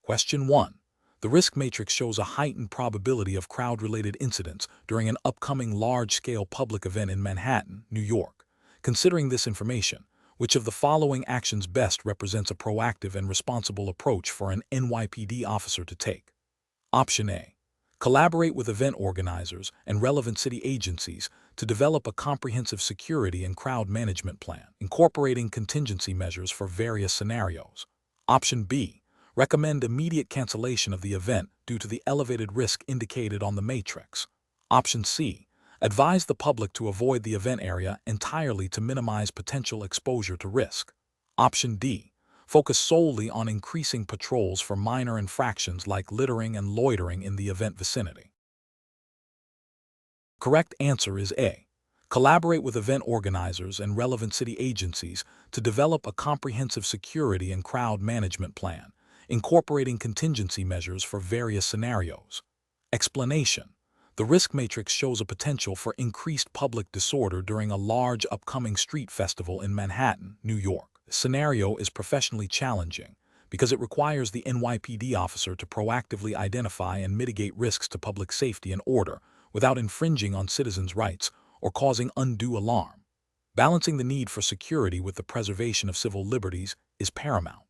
Question 1. The risk matrix shows a heightened probability of crowd-related incidents during an upcoming large-scale public event in Manhattan, New York. Considering this information, which of the following actions best represents a proactive and responsible approach for an NYPD officer to take? Option A. Collaborate with event organizers and relevant city agencies to develop a comprehensive security and crowd management plan, incorporating contingency measures for various scenarios. Option B. Recommend immediate cancellation of the event due to the elevated risk indicated on the matrix. Option C. Advise the public to avoid the event area entirely to minimize potential exposure to risk. Option D. Focus solely on increasing patrols for minor infractions like littering and loitering in the event vicinity. Correct answer is A. Collaborate with event organizers and relevant city agencies to develop a comprehensive security and crowd management plan, incorporating contingency measures for various scenarios. Explanation. The risk matrix shows a potential for increased public disorder during a large upcoming street festival in Manhattan, New York. The scenario is professionally challenging because it requires the NYPD officer to proactively identify and mitigate risks to public safety and order without infringing on citizens' rights or causing undue alarm. Balancing the need for security with the preservation of civil liberties is paramount.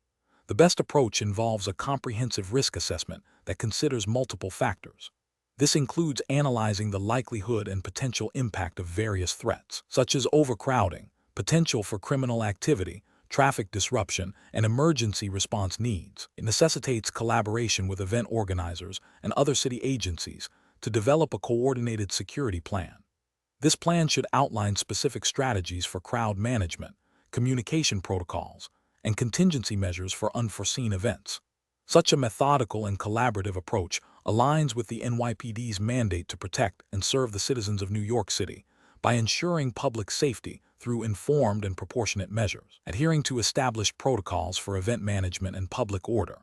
The best approach involves a comprehensive risk assessment that considers multiple factors. This includes analyzing the likelihood and potential impact of various threats, such as overcrowding, potential for criminal activity, traffic disruption, and emergency response needs. It necessitates collaboration with event organizers and other city agencies to develop a coordinated security plan. This plan should outline specific strategies for crowd management, communication protocols, and contingency measures for unforeseen events. Such a methodical and collaborative approach aligns with the NYPD's mandate to protect and serve the citizens of New York City by ensuring public safety through informed and proportionate measures, adhering to established protocols for event management and public order.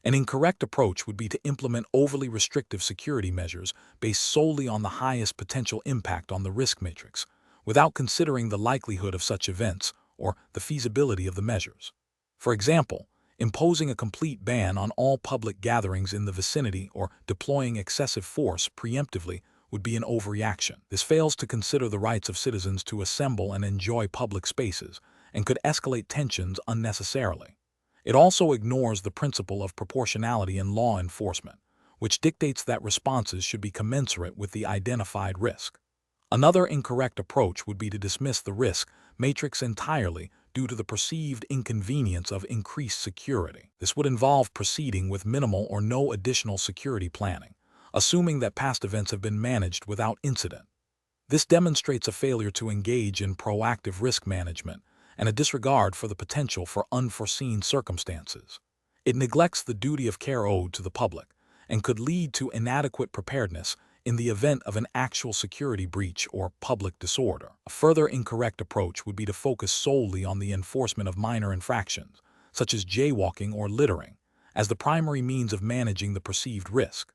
An incorrect approach would be to implement overly restrictive security measures based solely on the highest potential impact on the risk matrix, without considering the likelihood of such events or the feasibility of the measures. For example, imposing a complete ban on all public gatherings in the vicinity or deploying excessive force preemptively would be an overreaction. This fails to consider the rights of citizens to assemble and enjoy public spaces and could escalate tensions unnecessarily. It also ignores the principle of proportionality in law enforcement, which dictates that responses should be commensurate with the identified risk. Another incorrect approach would be to dismiss the risk matrix entirely due to the perceived inconvenience of increased security. This would involve proceeding with minimal or no additional security planning, assuming that past events have been managed without incident. This demonstrates a failure to engage in proactive risk management and a disregard for the potential for unforeseen circumstances. It neglects the duty of care owed to the public and could lead to inadequate preparedness in the event of an actual security breach or public disorder. A further incorrect approach would be to focus solely on the enforcement of minor infractions, such as jaywalking or littering, as the primary means of managing the perceived risk.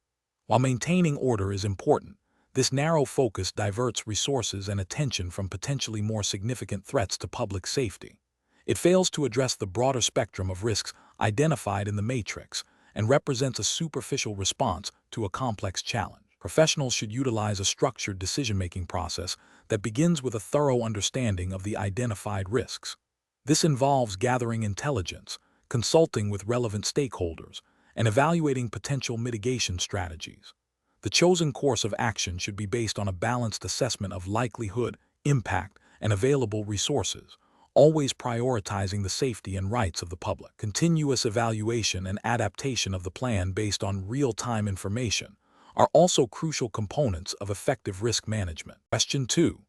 While maintaining order is important, this narrow focus diverts resources and attention from potentially more significant threats to public safety. It fails to address the broader spectrum of risks identified in the matrix and represents a superficial response to a complex challenge. Professionals should utilize a structured decision-making process that begins with a thorough understanding of the identified risks. This involves gathering intelligence, consulting with relevant stakeholders, and evaluating potential mitigation strategies. The chosen course of action should be based on a balanced assessment of likelihood, impact, and available resources, always prioritizing the safety and rights of the public. Continuous evaluation and adaptation of the plan based on real-time information are also crucial components of effective risk management. Question 2.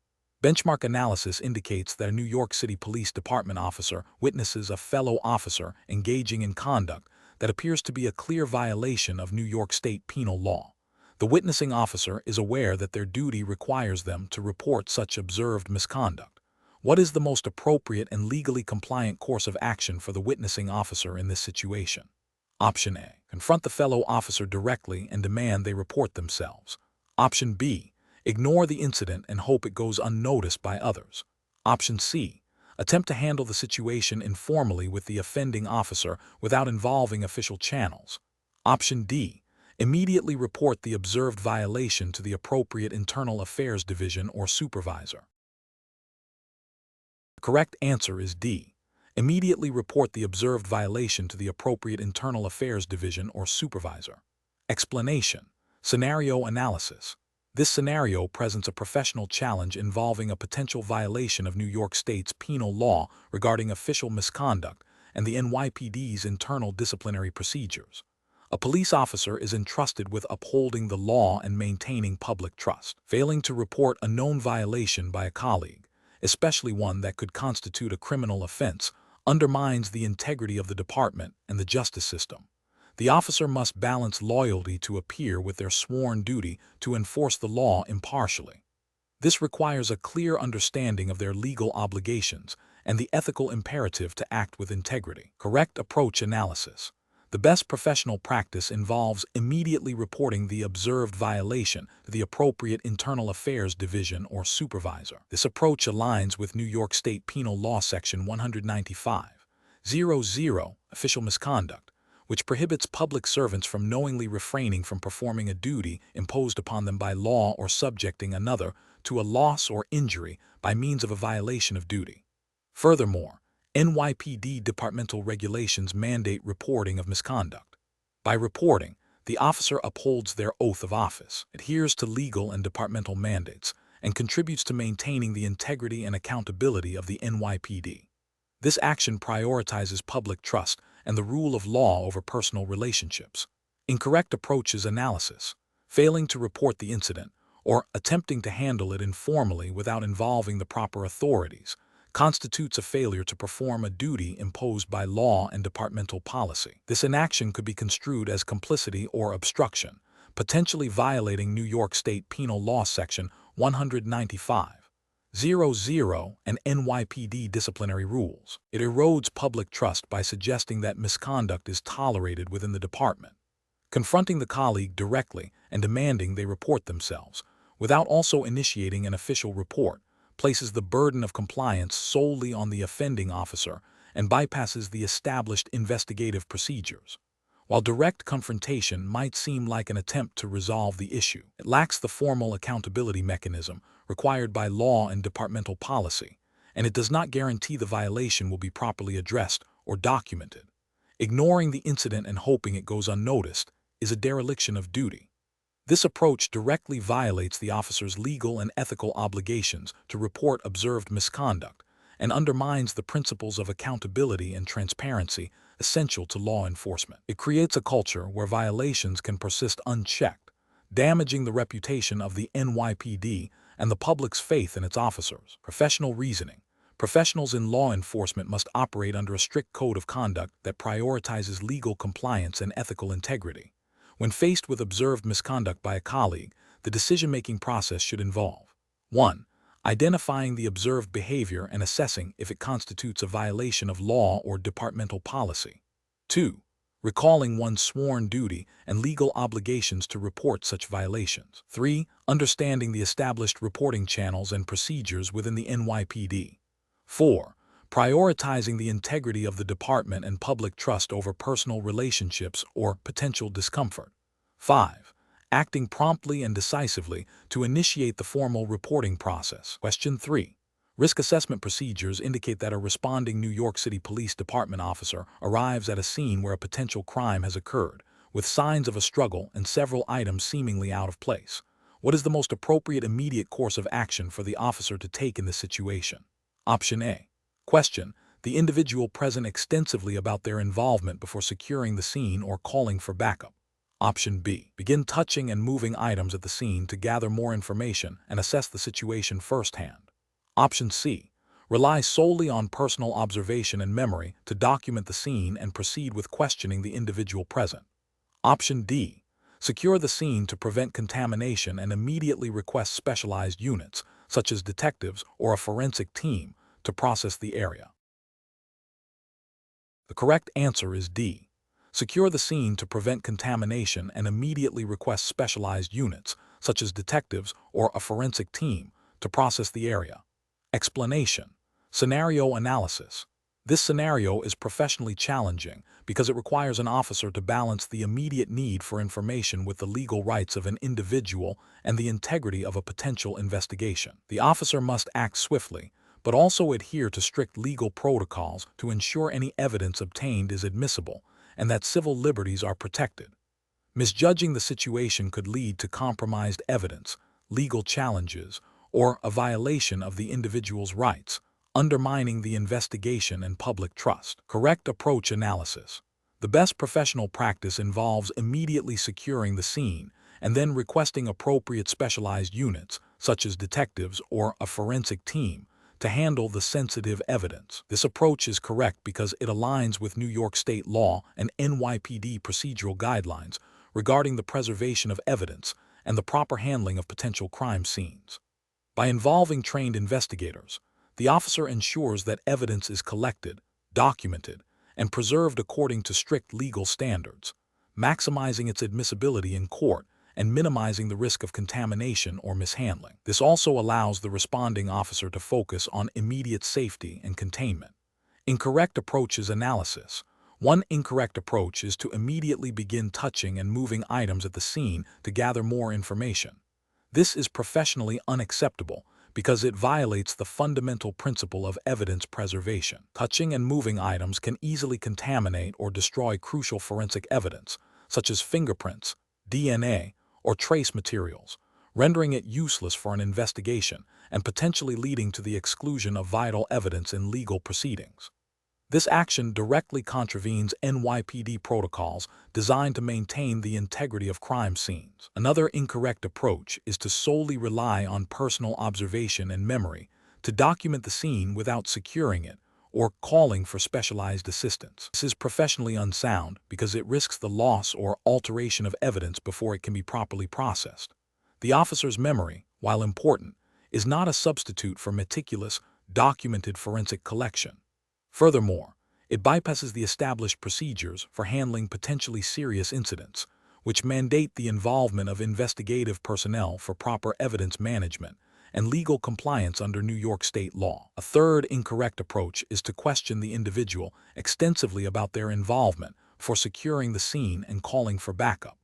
Benchmark analysis indicates that a New York City Police Department officer witnesses a fellow officer engaging in conduct that appears to be a clear violation of New York State penal law. The witnessing officer is aware that their duty requires them to report such observed misconduct. What is the most appropriate and legally compliant course of action for the witnessing officer in this situation? Option A. Confront the fellow officer directly and demand they report themselves. Option B. Ignore the incident and hope it goes unnoticed by others. Option C. Attempt to handle the situation informally with the offending officer without involving official channels. Option D. Immediately report the observed violation to the appropriate Internal Affairs Division or supervisor. The correct answer is D. Immediately report the observed violation to the appropriate Internal Affairs Division or supervisor. Explanation. Scenario analysis. This scenario presents a professional challenge involving a potential violation of New York State's penal law regarding official misconduct and the NYPD's internal disciplinary procedures. A police officer is entrusted with upholding the law and maintaining public trust. Failing to report a known violation by a colleague, especially one that could constitute a criminal offense, undermines the integrity of the department and the justice system. The officer must balance loyalty to a peer with their sworn duty to enforce the law impartially. This requires a clear understanding of their legal obligations and the ethical imperative to act with integrity. Correct approach analysis. The best professional practice involves immediately reporting the observed violation to the appropriate Internal Affairs Division or supervisor. This approach aligns with New York State Penal Law Section 195.00, Official Misconduct, which prohibits public servants from knowingly refraining from performing a duty imposed upon them by law or subjecting another to a loss or injury by means of a violation of duty. Furthermore, NYPD departmental regulations mandate reporting of misconduct. By reporting, the officer upholds their oath of office, adheres to legal and departmental mandates, and contributes to maintaining the integrity and accountability of the NYPD. This action prioritizes public trust and the rule of law over personal relationships. Incorrect approaches analysis. Failing to report the incident, or attempting to handle it informally without involving the proper authorities, constitutes a failure to perform a duty imposed by law and departmental policy. This inaction could be construed as complicity or obstruction, potentially violating New York State Penal Law Section 195.00 and NYPD disciplinary rules. It erodes public trust by suggesting that misconduct is tolerated within the department. Confronting the colleague directly and demanding they report themselves, without also initiating an official report, places the burden of compliance solely on the offending officer and bypasses the established investigative procedures. While direct confrontation might seem like an attempt to resolve the issue, it lacks the formal accountability mechanism required by law and departmental policy, and it does not guarantee the violation will be properly addressed or documented. Ignoring the incident and hoping it goes unnoticed is a dereliction of duty. This approach directly violates the officer's legal and ethical obligations to report observed misconduct and undermines the principles of accountability and transparency essential to law enforcement. It creates a culture where violations can persist unchecked, damaging the reputation of the NYPD and the public's faith in its officers. Professional reasoning. Professionals in law enforcement must operate under a strict code of conduct that prioritizes legal compliance and ethical integrity. When faced with observed misconduct by a colleague, the decision-making process should involve 1. Identifying the observed behavior and assessing if it constitutes a violation of law or departmental policy. 2. Recalling one's sworn duty and legal obligations to report such violations. 3. Understanding the established reporting channels and procedures within the NYPD. 4. Prioritizing the integrity of the department and public trust over personal relationships or potential discomfort. 5. Acting promptly and decisively to initiate the formal reporting process. Question 3. Risk assessment procedures indicate that a responding New York City Police Department officer arrives at a scene where a potential crime has occurred, with signs of a struggle and several items seemingly out of place. What is the most appropriate immediate course of action for the officer to take in this situation? Option A. Question. The individual present extensively about their involvement before securing the scene or calling for backup. Option B. Begin touching and moving items at the scene to gather more information and assess the situation firsthand. Option C. Rely solely on personal observation and memory to document the scene and proceed with questioning the individual present. Option D. Secure the scene to prevent contamination and immediately request specialized units, such as detectives or a forensic team, to process the area. The correct answer is D. Secure the scene to prevent contamination and immediately request specialized units, such as detectives or a forensic team, to process the area. Explanation. Scenario analysis. This scenario is professionally challenging because it requires an officer to balance the immediate need for information with the legal rights of an individual and the integrity of a potential investigation. The officer must act swiftly, but also adhere to strict legal protocols to ensure any evidence obtained is admissible and that civil liberties are protected. Misjudging the situation could lead to compromised evidence, legal challenges, or a violation of the individual's rights, undermining the investigation and public trust. Correct approach analysis. The best professional practice involves immediately securing the scene and then requesting appropriate specialized units, such as detectives or a forensic team, to handle the sensitive evidence. This approach is correct because it aligns with New York State law and NYPD procedural guidelines regarding the preservation of evidence and the proper handling of potential crime scenes. By involving trained investigators, the officer ensures that evidence is collected, documented, and preserved according to strict legal standards, maximizing its admissibility in court and minimizing the risk of contamination or mishandling. This also allows the responding officer to focus on immediate safety and containment. Incorrect approaches analysis. One incorrect approach is to immediately begin touching and moving items at the scene to gather more information. This is professionally unacceptable because it violates the fundamental principle of evidence preservation. Touching and moving items can easily contaminate or destroy crucial forensic evidence, such as fingerprints, DNA, or trace materials, rendering it useless for an investigation and potentially leading to the exclusion of vital evidence in legal proceedings. This action directly contravenes NYPD protocols designed to maintain the integrity of crime scenes. Another incorrect approach is to solely rely on personal observation and memory to document the scene without securing it or calling for specialized assistance. This is professionally unsound because it risks the loss or alteration of evidence before it can be properly processed. The officer's memory, while important, is not a substitute for meticulous, documented forensic collection. Furthermore, it bypasses the established procedures for handling potentially serious incidents, which mandate the involvement of investigative personnel for proper evidence management and legal compliance under New York state law. A third incorrect approach is to question the individual extensively about their involvement for securing the scene and calling for backup.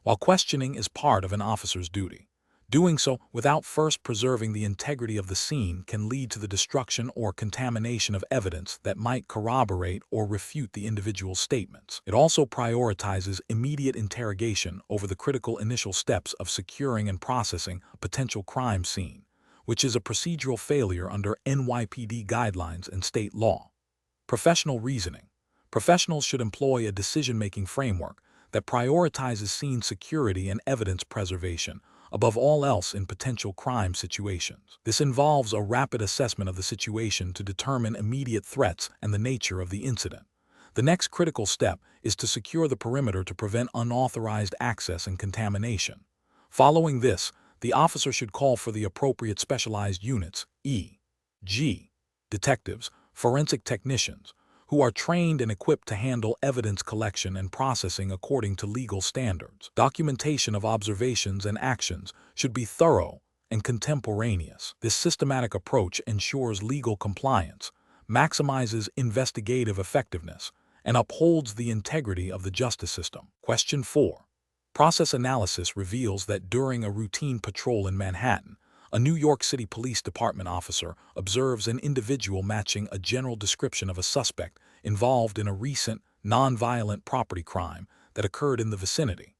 While questioning is part of an officer's duty, doing so without first preserving the integrity of the scene can lead to the destruction or contamination of evidence that might corroborate or refute the individual's statements. It also prioritizes immediate interrogation over the critical initial steps of securing and processing a potential crime scene, which is a procedural failure under NYPD guidelines and state law. Professional reasoning. Professionals should employ a decision-making framework that prioritizes scene security and evidence preservation above all else in potential crime situations. This involves a rapid assessment of the situation to determine immediate threats and the nature of the incident. The next critical step is to secure the perimeter to prevent unauthorized access and contamination. Following this, the officer should call for the appropriate specialized units, e.g., detectives, forensic technicians, who are trained and equipped to handle evidence collection and processing according to legal standards. Documentation of observations and actions should be thorough and contemporaneous. This systematic approach ensures legal compliance, maximizes investigative effectiveness, and upholds the integrity of the justice system. Question 4. Process analysis reveals that during a routine patrol in Manhattan, a New York City Police Department officer observes an individual matching a general description of a suspect involved in a recent, non-violent property crime that occurred in the vicinity.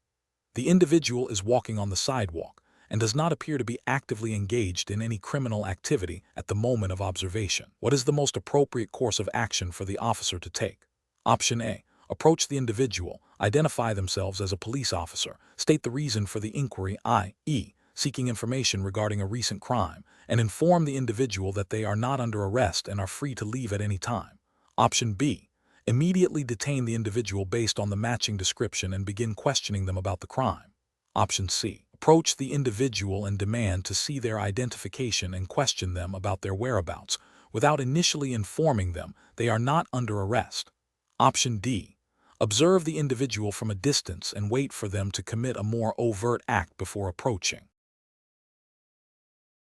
The individual is walking on the sidewalk and does not appear to be actively engaged in any criminal activity at the moment of observation. What is the most appropriate course of action for the officer to take? Option A. Approach the individual, identify themselves as a police officer, state the reason for the inquiry, i.e., seeking information regarding a recent crime, and inform the individual that they are not under arrest and are free to leave at any time. Option B. Immediately detain the individual based on the matching description and begin questioning them about the crime. Option C. Approach the individual and demand to see their identification and question them about their whereabouts without initially informing them they are not under arrest. Option D. Observe the individual from a distance and wait for them to commit a more overt act before approaching.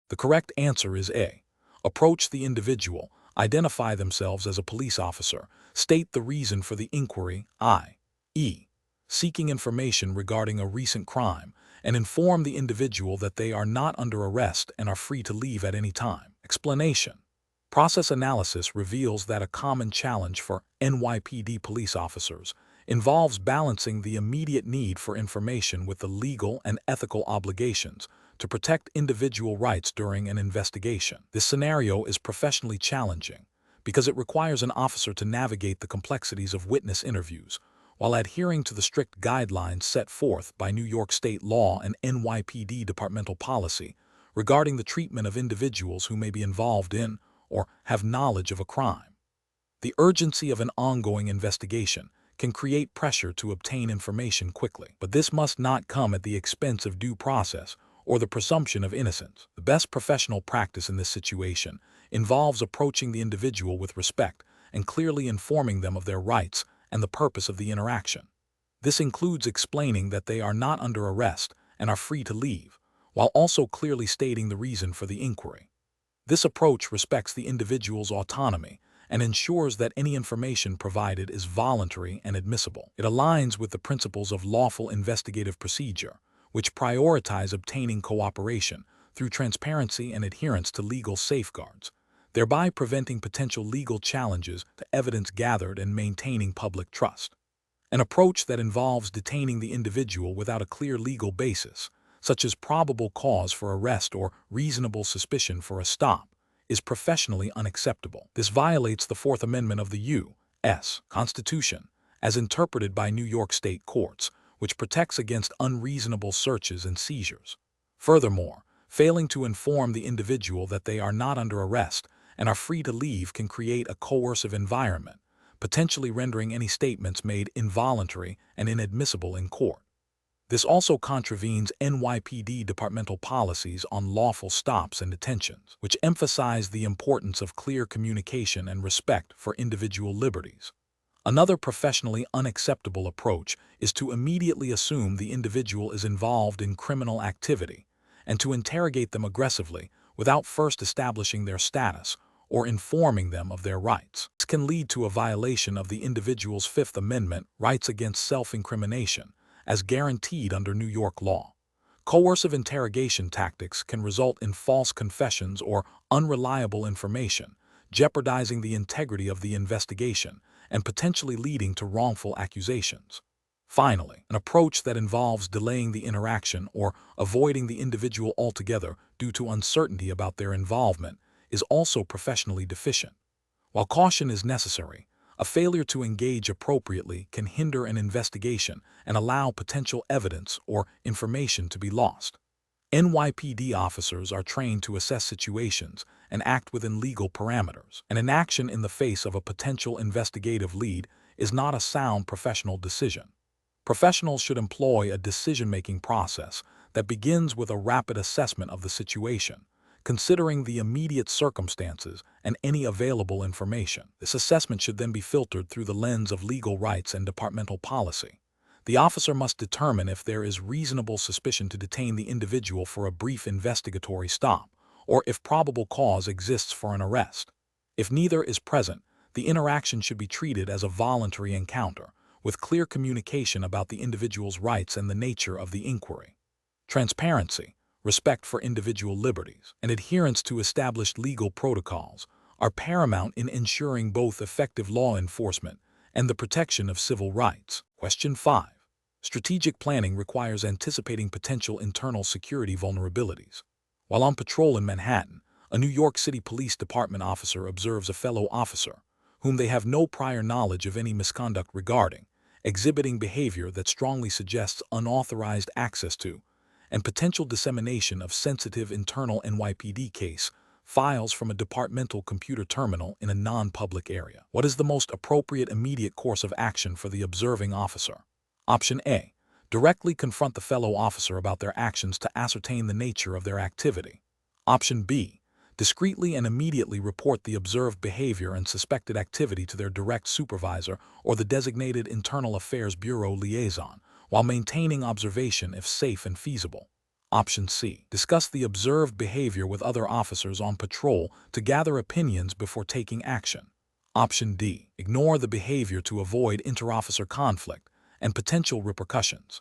The correct answer is A. Approach the individual, identify themselves as a police officer, state the reason for the inquiry, i.e., seeking information regarding a recent crime, and inform the individual that they are not under arrest and are free to leave at any time. Explanation. Process analysis reveals that a common challenge for NYPD police officers involves balancing the immediate need for information with the legal and ethical obligations to protect individual rights during an investigation. This scenario is professionally challenging because it requires an officer to navigate the complexities of witness interviews while adhering to the strict guidelines set forth by New York state law and NYPD departmental policy regarding the treatment of individuals who may be involved in or have knowledge of a crime. The urgency of an ongoing investigation can create pressure to obtain information quickly, but this must not come at the expense of due process or the presumption of innocence. The best professional practice in this situation involves approaching the individual with respect and clearly informing them of their rights and the purpose of the interaction. This includes explaining that they are not under arrest and are free to leave, while also clearly stating the reason for the inquiry. This approach respects the individual's autonomy and ensures that any information provided is voluntary and admissible. It aligns with the principles of lawful investigative procedure, which prioritize obtaining cooperation through transparency and adherence to legal safeguards, thereby preventing potential legal challenges to evidence gathered and maintaining public trust. An approach that involves detaining the individual without a clear legal basis, such as probable cause for arrest or reasonable suspicion for a stop, is professionally unacceptable. This violates the Fourth Amendment of the U.S. Constitution, as interpreted by New York state courts, which protects against unreasonable searches and seizures. Furthermore, failing to inform the individual that they are not under arrest and are free to leave can create a coercive environment, potentially rendering any statements made involuntary and inadmissible in court. This also contravenes NYPD departmental policies on lawful stops and detentions, which emphasize the importance of clear communication and respect for individual liberties. Another professionally unacceptable approach is to immediately assume the individual is involved in criminal activity and to interrogate them aggressively without first establishing their status or informing them of their rights. This can lead to a violation of the individual's Fifth Amendment rights against self-incrimination, as guaranteed under New York law. Coercive interrogation tactics can result in false confessions or unreliable information, jeopardizing the integrity of the investigation and potentially leading to wrongful accusations. Finally, an approach that involves delaying the interaction or avoiding the individual altogether due to uncertainty about their involvement is also professionally deficient. While caution is necessary, a failure to engage appropriately can hinder an investigation and allow potential evidence or information to be lost. NYPD officers are trained to assess situations and act within legal parameters, and inaction in the face of a potential investigative lead is not a sound professional decision. Professionals should employ a decision-making process that begins with a rapid assessment of the situation, considering the immediate circumstances and any available information. This assessment should then be filtered through the lens of legal rights and departmental policy. The officer must determine if there is reasonable suspicion to detain the individual for a brief investigatory stop, or if probable cause exists for an arrest. If neither is present, the interaction should be treated as a voluntary encounter, with clear communication about the individual's rights and the nature of the inquiry. Transparency, respect for individual liberties, and adherence to established legal protocols are paramount in ensuring both effective law enforcement and the protection of civil rights. Question 5. Strategic planning requires anticipating potential internal security vulnerabilities. While on patrol in Manhattan, a New York City Police Department officer observes a fellow officer, whom they have no prior knowledge of any misconduct regarding, exhibiting behavior that strongly suggests unauthorized access to and potential dissemination of sensitive internal NYPD case files from a departmental computer terminal in a non-public area. What is the most appropriate immediate course of action for the observing officer? Option A. Directly confront the fellow officer about their actions to ascertain the nature of their activity. Option B. Discreetly and immediately report the observed behavior and suspected activity to their direct supervisor or the designated Internal Affairs Bureau liaison, while maintaining observation if safe and feasible. Option C. Discuss the observed behavior with other officers on patrol to gather opinions before taking action. Option D. Ignore the behavior to avoid interofficer conflict and potential repercussions.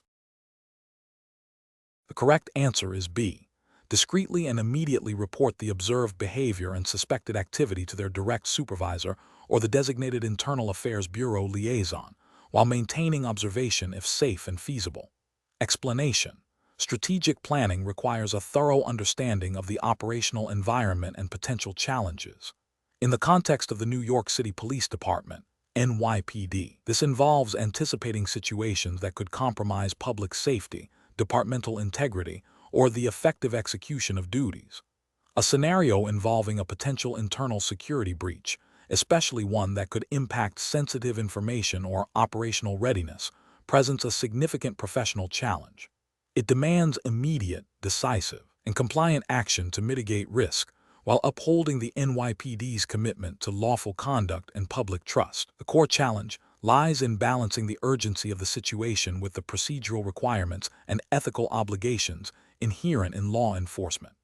The correct answer is B. Discreetly and immediately report the observed behavior and suspected activity to their direct supervisor or the designated Internal Affairs Bureau liaison, while maintaining observation if safe and feasible. Explanation. Strategic planning requires a thorough understanding of the operational environment and potential challenges. In the context of the New York City Police Department, NYPD, this involves anticipating situations that could compromise public safety, departmental integrity, or the effective execution of duties. A scenario involving a potential internal security breach, especially one that could impact sensitive information or operational readiness, presents a significant professional challenge. It demands immediate, decisive, and compliant action to mitigate risk, while upholding the NYPD's commitment to lawful conduct and public trust. The core challenge lies in balancing the urgency of the situation with the procedural requirements and ethical obligations inherent in law enforcement.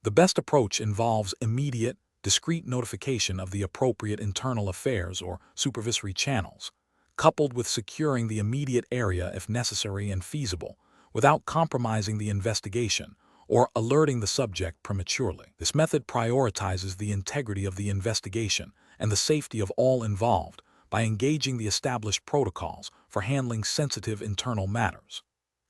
The best approach involves immediate, discreet notification of the appropriate internal affairs or supervisory channels, coupled with securing the immediate area if necessary and feasible, without compromising the investigation or alerting the subject prematurely. This method prioritizes the integrity of the investigation and the safety of all involved by engaging the established protocols for handling sensitive internal matters.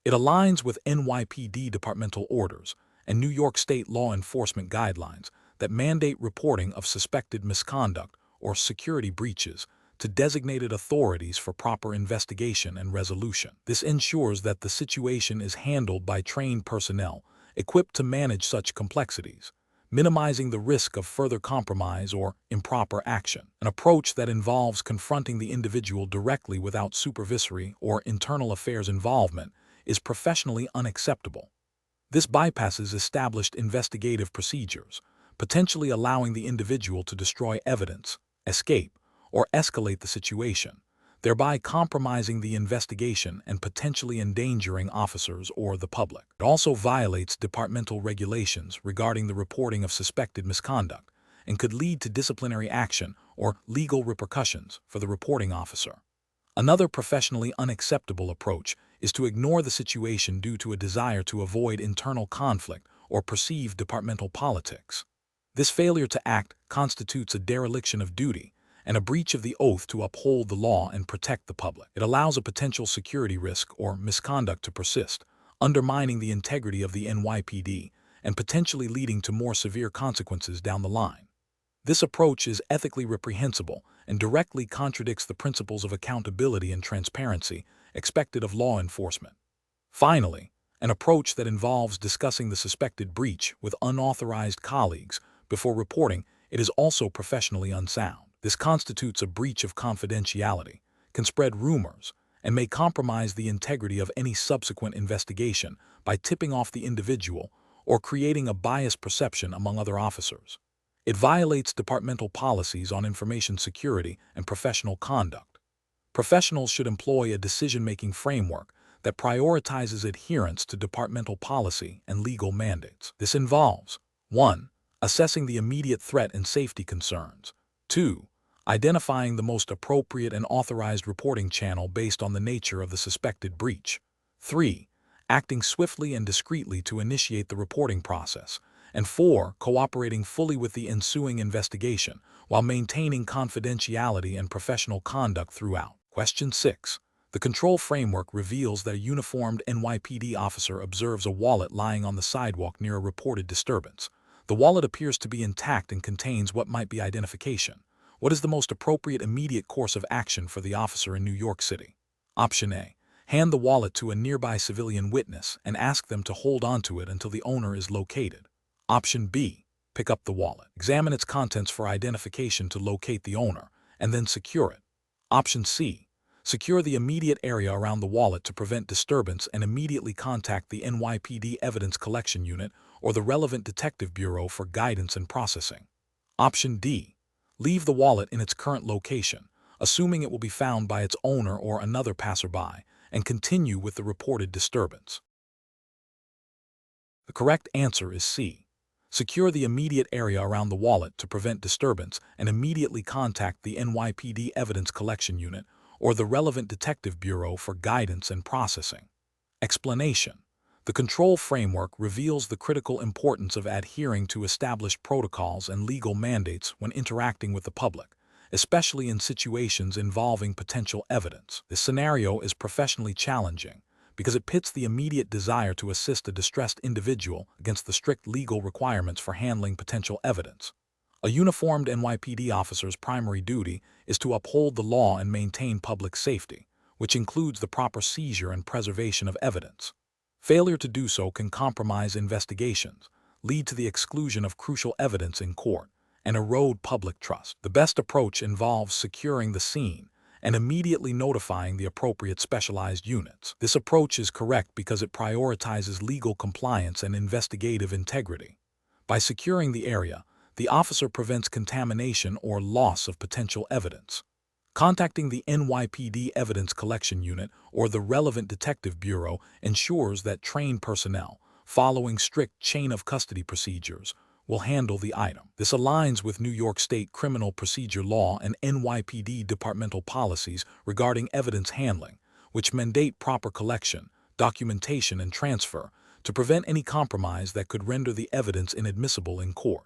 It aligns with NYPD departmental orders and New York State law enforcement guidelines that mandate reporting of suspected misconduct or security breaches to designated authorities for proper investigation and resolution. This ensures that the situation is handled by trained personnel equipped to manage such complexities, minimizing the risk of further compromise or improper action. An approach that involves confronting the individual directly without supervisory or internal affairs involvement is professionally unacceptable. This bypasses established investigative procedures, potentially allowing the individual to destroy evidence, escape, or escalate the situation, thereby compromising the investigation and potentially endangering officers or the public. It also violates departmental regulations regarding the reporting of suspected misconduct and could lead to disciplinary action or legal repercussions for the reporting officer. Another professionally unacceptable approach is to ignore the situation due to a desire to avoid internal conflict or perceived departmental politics. This failure to act constitutes a dereliction of duty and a breach of the oath to uphold the law and protect the public. It allows a potential security risk or misconduct to persist, undermining the integrity of the NYPD and potentially leading to more severe consequences down the line. This approach is ethically reprehensible and directly contradicts the principles of accountability and transparency expected of law enforcement. Finally, an approach that involves discussing the suspected breach with unauthorized colleagues before reporting it is also professionally unsound. This constitutes a breach of confidentiality, can spread rumors, and may compromise the integrity of any subsequent investigation by tipping off the individual or creating a biased perception among other officers. It violates departmental policies on information security and professional conduct. Professionals should employ a decision-making framework that prioritizes adherence to departmental policy and legal mandates. This involves 1. Assessing the immediate threat and safety concerns. 2. Identifying the most appropriate and authorized reporting channel based on the nature of the suspected breach. 3. Acting swiftly and discreetly to initiate the reporting process. And 4. Cooperating fully with the ensuing investigation while maintaining confidentiality and professional conduct throughout. Question 6. The control framework reveals that a uniformed NYPD officer observes a wallet lying on the sidewalk near a reported disturbance. The wallet appears to be intact and contains what might be identification. What is the most appropriate immediate course of action for the officer in New York City? Option A. Hand the wallet to a nearby civilian witness and ask them to hold onto it until the owner is located. Option B. Pick up the wallet. Examine its contents for identification to locate the owner, and then secure it. Option C. Secure the immediate area around the wallet to prevent disturbance and immediately contact the NYPD Evidence Collection Unit or the relevant detective bureau for guidance and processing. Option D. Leave the wallet in its current location, assuming it will be found by its owner or another passerby, and continue with the reported disturbance. The correct answer is C. Secure the immediate area around the wallet to prevent disturbance and immediately contact the NYPD Evidence Collection Unit or the relevant detective bureau for guidance and processing. Explanation. The control framework reveals the critical importance of adhering to established protocols and legal mandates when interacting with the public, especially in situations involving potential evidence. This scenario is professionally challenging because it pits the immediate desire to assist a distressed individual against the strict legal requirements for handling potential evidence. A uniformed NYPD officer's primary duty is to uphold the law and maintain public safety, which includes the proper seizure and preservation of evidence. Failure to do so can compromise investigations, lead to the exclusion of crucial evidence in court, and erode public trust. The best approach involves securing the scene and immediately notifying the appropriate specialized units. This approach is correct because it prioritizes legal compliance and investigative integrity. By securing the area, the officer prevents contamination or loss of potential evidence. Contacting the NYPD Evidence Collection Unit or the relevant detective bureau ensures that trained personnel, following strict chain of custody procedures, will handle the item. This aligns with New York State criminal procedure law and NYPD departmental policies regarding evidence handling, which mandate proper collection, documentation, and transfer to prevent any compromise that could render the evidence inadmissible in court.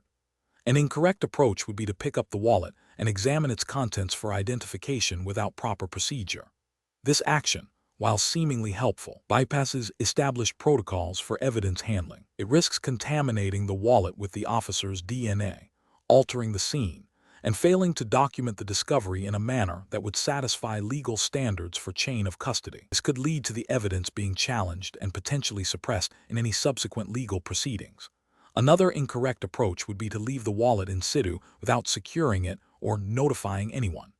An incorrect approach would be to pick up the wallet and examine its contents for identification without proper procedure. This action, while seemingly helpful, bypasses established protocols for evidence handling. It risks contaminating the wallet with the officer's DNA, altering the scene, and failing to document the discovery in a manner that would satisfy legal standards for chain of custody. This could lead to the evidence being challenged and potentially suppressed in any subsequent legal proceedings. Another incorrect approach would be to leave the wallet in situ without securing it or notifying anyone.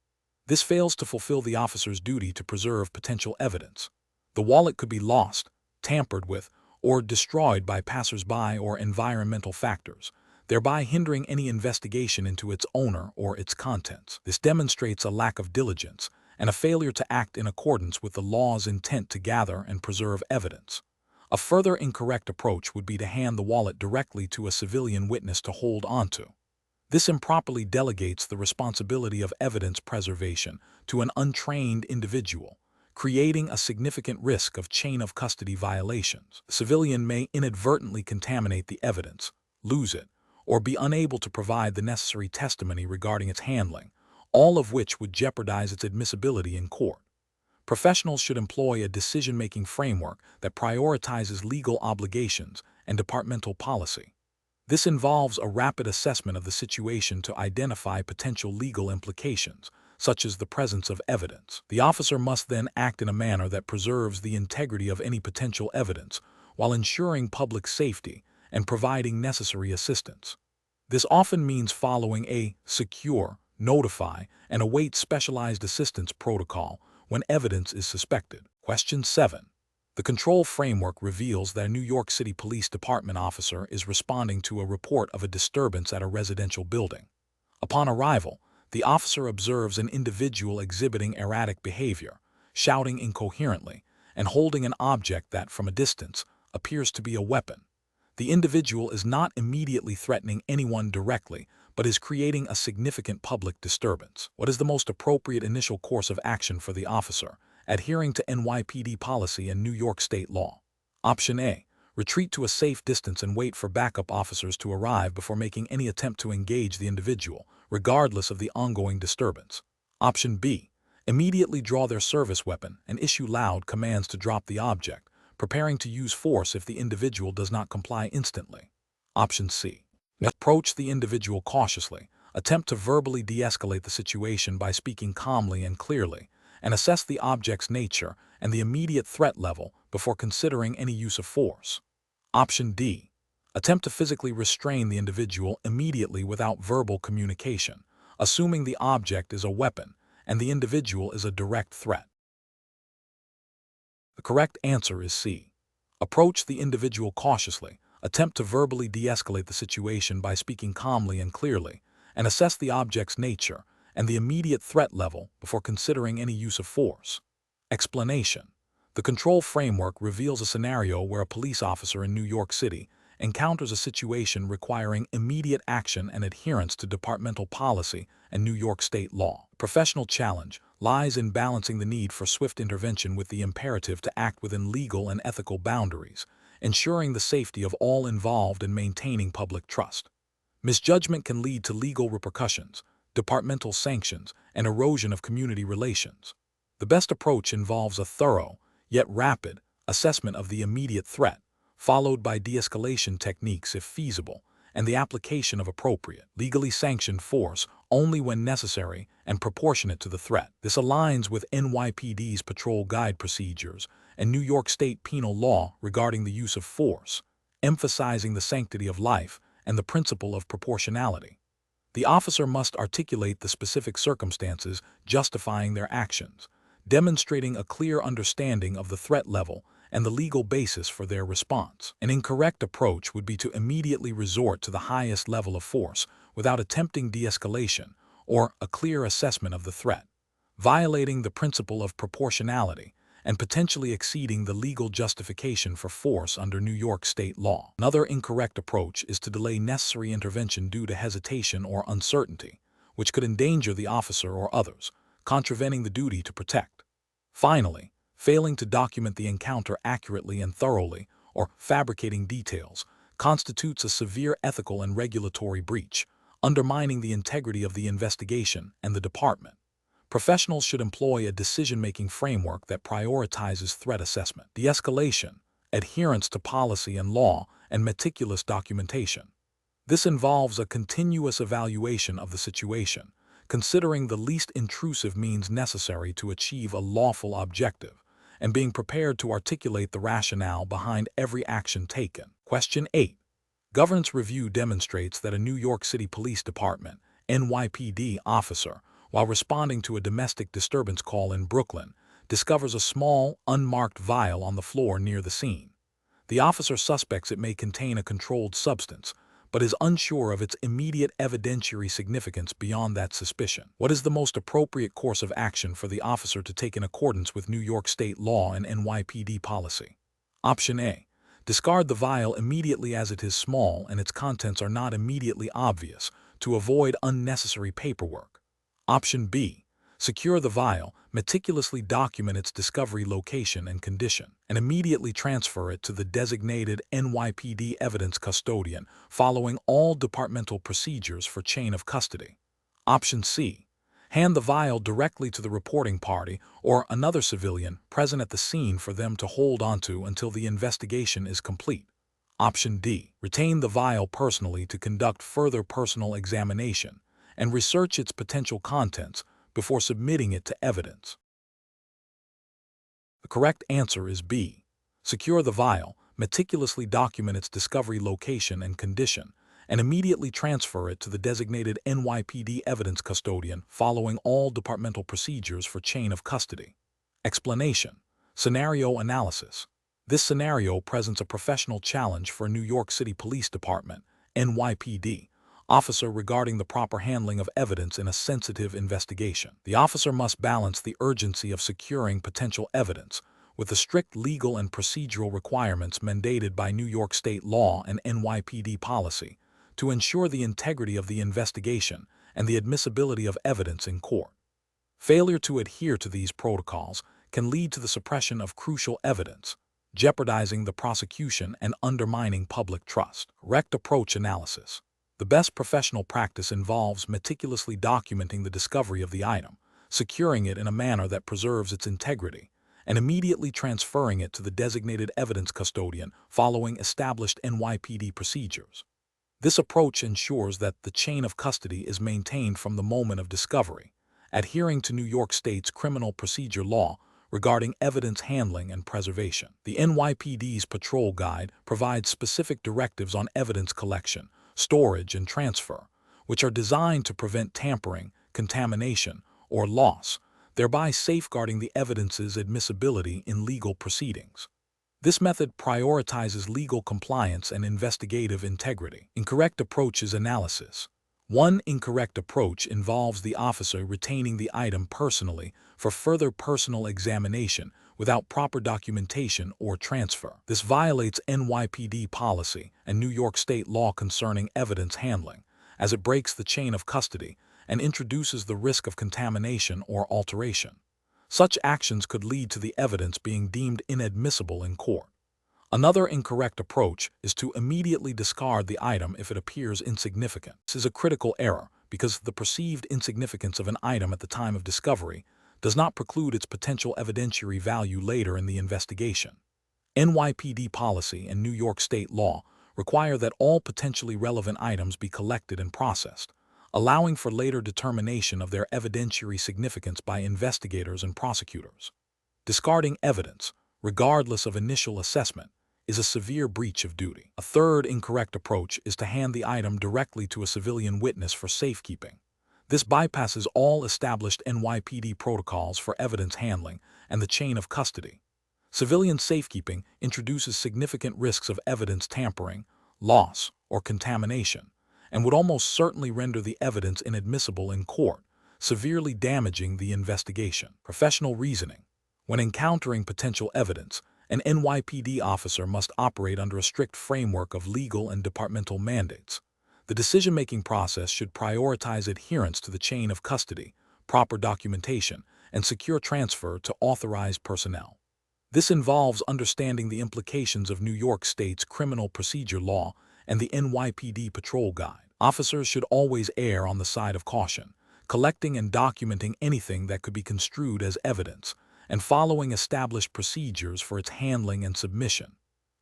This fails to fulfill the officer's duty to preserve potential evidence. The wallet could be lost, tampered with, or destroyed by passers-by or environmental factors, thereby hindering any investigation into its owner or its contents. This demonstrates a lack of diligence and a failure to act in accordance with the law's intent to gather and preserve evidence. A further incorrect approach would be to hand the wallet directly to a civilian witness to hold onto. This improperly delegates the responsibility of evidence preservation to an untrained individual, creating a significant risk of chain of custody violations. The civilian may inadvertently contaminate the evidence, lose it, or be unable to provide the necessary testimony regarding its handling, all of which would jeopardize its admissibility in court. Professionals should employ a decision-making framework that prioritizes legal obligations and departmental policy. This involves a rapid assessment of the situation to identify potential legal implications, such as the presence of evidence. The officer must then act in a manner that preserves the integrity of any potential evidence while ensuring public safety and providing necessary assistance. This often means following a secure, notify, and await specialized assistance protocol when evidence is suspected. Question 7. The control framework reveals that a New York City Police Department officer is responding to a report of a disturbance at a residential building. Upon arrival, the officer observes an individual exhibiting erratic behavior, shouting incoherently, and holding an object that, from a distance, appears to be a weapon. The individual is not immediately threatening anyone directly, but is creating a significant public disturbance. What is the most appropriate initial course of action for the officer, adhering to NYPD policy and New York state law? Option A. Retreat to a safe distance and wait for backup officers to arrive before making any attempt to engage the individual, regardless of the ongoing disturbance. Option B. Immediately draw their service weapon and issue loud commands to drop the object, preparing to use force if the individual does not comply instantly. Option C. Approach the individual cautiously, attempt to verbally de-escalate the situation by speaking calmly and clearly, and assess the object's nature and the immediate threat level before considering any use of force. Option D. Attempt to physically restrain the individual immediately without verbal communication, assuming the object is a weapon and the individual is a direct threat. The correct answer is C. Approach the individual cautiously, attempt to verbally de-escalate the situation by speaking calmly and clearly, and assess the object's nature and the immediate threat level before considering any use of force. Explanation. The control framework reveals a scenario where a police officer in New York City encounters a situation requiring immediate action and adherence to departmental policy and New York state law. Professional challenge lies in balancing the need for swift intervention with the imperative to act within legal and ethical boundaries, ensuring the safety of all involved and maintaining public trust. Misjudgment can lead to legal repercussions, departmental sanctions, and erosion of community relations. The best approach involves a thorough, yet rapid, assessment of the immediate threat, followed by de-escalation techniques if feasible, and the application of appropriate, legally sanctioned force only when necessary and proportionate to the threat. This aligns with NYPD's patrol guide procedures and New York State penal law regarding the use of force, emphasizing the sanctity of life and the principle of proportionality. The officer must articulate the specific circumstances justifying their actions, demonstrating a clear understanding of the threat level and the legal basis for their response. An incorrect approach would be to immediately resort to the highest level of force without attempting de-escalation or a clear assessment of the threat, violating the principle of proportionality and potentially exceeding the legal justification for force under New York state law. Another incorrect approach is to delay necessary intervention due to hesitation or uncertainty, which could endanger the officer or others, contravening the duty to protect. Finally, failing to document the encounter accurately and thoroughly, or fabricating details, constitutes a severe ethical and regulatory breach, undermining the integrity of the investigation and the department. Professionals should employ a decision-making framework that prioritizes threat assessment, de-escalation, adherence to policy and law, and meticulous documentation. This involves a continuous evaluation of the situation, considering the least intrusive means necessary to achieve a lawful objective, and being prepared to articulate the rationale behind every action taken. Question 8. Governance review demonstrates that a New York City Police Department, NYPD officer, while responding to a domestic disturbance call in Brooklyn, discovers a small, unmarked vial on the floor near the scene. The officer suspects it may contain a controlled substance, but is unsure of its immediate evidentiary significance beyond that suspicion. What is the most appropriate course of action for the officer to take in accordance with New York state law and NYPD policy? Option A. Discard the vial immediately as it is small and its contents are not immediately obvious, to avoid unnecessary paperwork. Option B. Secure the vial, meticulously document its discovery location and condition, and immediately transfer it to the designated NYPD evidence custodian, following all departmental procedures for chain of custody. Option C. Hand the vial directly to the reporting party or another civilian present at the scene for them to hold onto until the investigation is complete. Option D. Retain the vial personally to conduct further personal examination and research its potential contents before submitting it to evidence. The correct answer is B. Secure the vial, meticulously document its discovery location and condition, and immediately transfer it to the designated NYPD evidence custodian following all departmental procedures for chain of custody. Explanation. Scenario analysis. This scenario presents a professional challenge for a New York City Police Department, NYPD, officer regarding the proper handling of evidence in a sensitive investigation. The officer must balance the urgency of securing potential evidence with the strict legal and procedural requirements mandated by New York state law and NYPD policy to ensure the integrity of the investigation and the admissibility of evidence in court. Failure to adhere to these protocols can lead to the suppression of crucial evidence, jeopardizing the prosecution and undermining public trust. Correct approach analysis. The best professional practice involves meticulously documenting the discovery of the item, securing it in a manner that preserves its integrity, and immediately transferring it to the designated evidence custodian following established NYPD procedures. This approach ensures that the chain of custody is maintained from the moment of discovery, adhering to New York State's criminal procedure law regarding evidence handling and preservation. The NYPD's patrol guide provides specific directives on evidence collection, storage, and transfer, which are designed to prevent tampering, contamination, or loss, thereby safeguarding the evidence's admissibility in legal proceedings. This method prioritizes legal compliance and investigative integrity. Incorrect approach is analysis. One incorrect approach involves the officer retaining the item personally for further personal examination without proper documentation or transfer. This violates NYPD policy and New York state law concerning evidence handling, as it breaks the chain of custody and introduces the risk of contamination or alteration. Such actions could lead to the evidence being deemed inadmissible in court. Another incorrect approach is to immediately discard the item if it appears insignificant. This is a critical error because the perceived insignificance of an item at the time of discovery does not preclude its potential evidentiary value later in the investigation. NYPD policy and New York state law require that all potentially relevant items be collected and processed, allowing for later determination of their evidentiary significance by investigators and prosecutors. Discarding evidence, regardless of initial assessment, is a severe breach of duty. A third incorrect approach is to hand the item directly to a civilian witness for safekeeping. This bypasses all established NYPD protocols for evidence handling and the chain of custody. Civilian safekeeping introduces significant risks of evidence tampering, loss, or contamination, and would almost certainly render the evidence inadmissible in court, severely damaging the investigation. Professional reasoning. When encountering potential evidence, an NYPD officer must operate under a strict framework of legal and departmental mandates. The decision-making process should prioritize adherence to the chain of custody, proper documentation, and secure transfer to authorized personnel. This involves understanding the implications of New York State's criminal procedure law and the NYPD patrol guide. Officers should always err on the side of caution, collecting and documenting anything that could be construed as evidence, and following established procedures for its handling and submission.